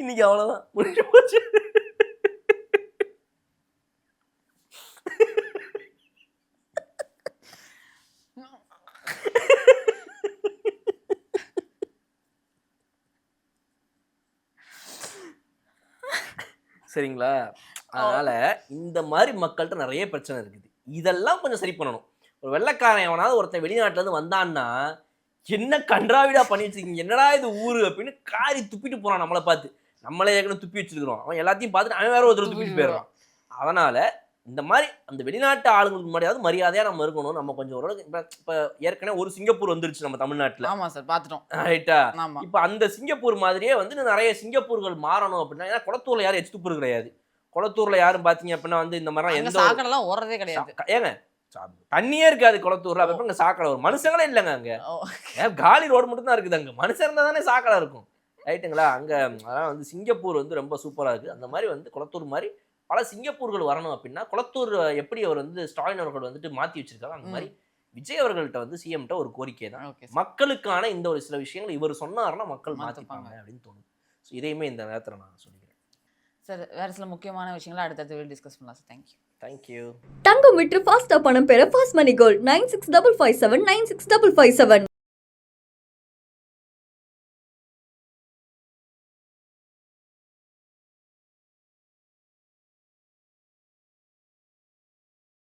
C: இன்னைக்கு அவ்வளவுதான் முடிஞ்சு போச்சு. சரிங்களா? அதனால இந்த மாதிரி மக்கள்கிட்ட நிறைய பிரச்சனை இருக்குது. இதெல்லாம் கொஞ்சம் சரி பண்ணணும். ஒரு வெள்ளைக்காரன் எவனாவது ஒருத்தன் வெளிநாட்டுல இருந்து வந்தான்னா என்ன கன்றாவிடா பண்ணி வச்சிருக்கீங்க, என்னடா இது ஊரு அப்படின்னு காரி துப்பிட்டு போறான். நம்மளை பார்த்து நம்மளே ஏற்கனவே துப்பி வச்சிருக்கிறோம், அவன் எல்லாத்தையும் பார்த்துட்டு அவன் வேற ஒருத்தர் துப்பிட்டு போயிடுறான். அதனால இந்த மாதிரி அந்த வெளிநாட்டு ஆளுங்களுக்கு முன்னாடியாவது மரியாதையா நம்ம இருக்கணும். நம்ம கொஞ்சம் ஓரளவுக்கு இப்ப ஏற்கனவே ஒரு சிங்கப்பூர் வந்துருச்சு நம்ம தமிழ்நாட்டுல.
B: ஆமா சார் பாத்துட்டோம்
C: ரைட்டா? இப்ப அந்த சிங்கப்பூர் மாதிரியே வந்து நிறைய சிங்கப்பூர்கள் மாறணும் அப்படின்னா, ஏன்னா குளத்தூர்ல யாரும் எச்சு துப்புறது கிடையாது. குளத்தூர்ல யாரும் பாத்தீங்க அப்படின்னா வந்து இந்த மாதிரி எந்த
B: சாக்கடைலாம் ஓடுறதே கிடையாது.
C: ஏங்க தண்ணியே இருக்காது குளத்தூர்ல, அப்ப இங்க சாக்கடை ஒரு மனுஷங்களே இல்லைங்க அங்க. காலி ரோடு மட்டும் தான் இருக்குது, அங்க மனுஷன் இருந்தா தானே சாக்கடை இருக்கும் ரைட்டுங்களா? அங்க அதான் வந்து சிங்கப்பூர் வந்து ரொம்ப சூப்பரா இருக்கு. அந்த மாதிரி வந்து குளத்தூர் மாதிரி பல சிங்கப்பூர்கள் வரணும் அப்படின்னா குளத்தூர் எப்படி அவர் வந்து ஸ்டாலின் அவர்கள் வந்துட்டு மாற்றி வச்சிருக்காங்க அந்த மாதிரி விஜய் அவர்கள்ட்ட வந்து சிஎம்கிட்ட ஒரு கோரிக்கை தான்.
B: ஓகே
C: மக்களுக்கான இந்த ஒரு சில விஷயங்கள் இவர் சொன்னாருன்னா மக்கள்
B: மாத்திப்பாங்க.
C: மாற்றிப்பாங்க அப்படின்னு தோணுது. ஸோ இதையுமே இந்த நேரத்தில் நான் சொல்லிக்கிறேன்.
B: சார் வேறு சில முக்கியமான விஷயங்களை அடுத்தடுத்து டிஸ்கஸ் பண்ணலாம் சார். தேங்க்யூ.
C: தேங்க்யூ.
A: தங்கம் விற்று ஃபாஸ்டா பணம் பெற ஃபாஸ்ட் மணி கோல்ட் 9655796557.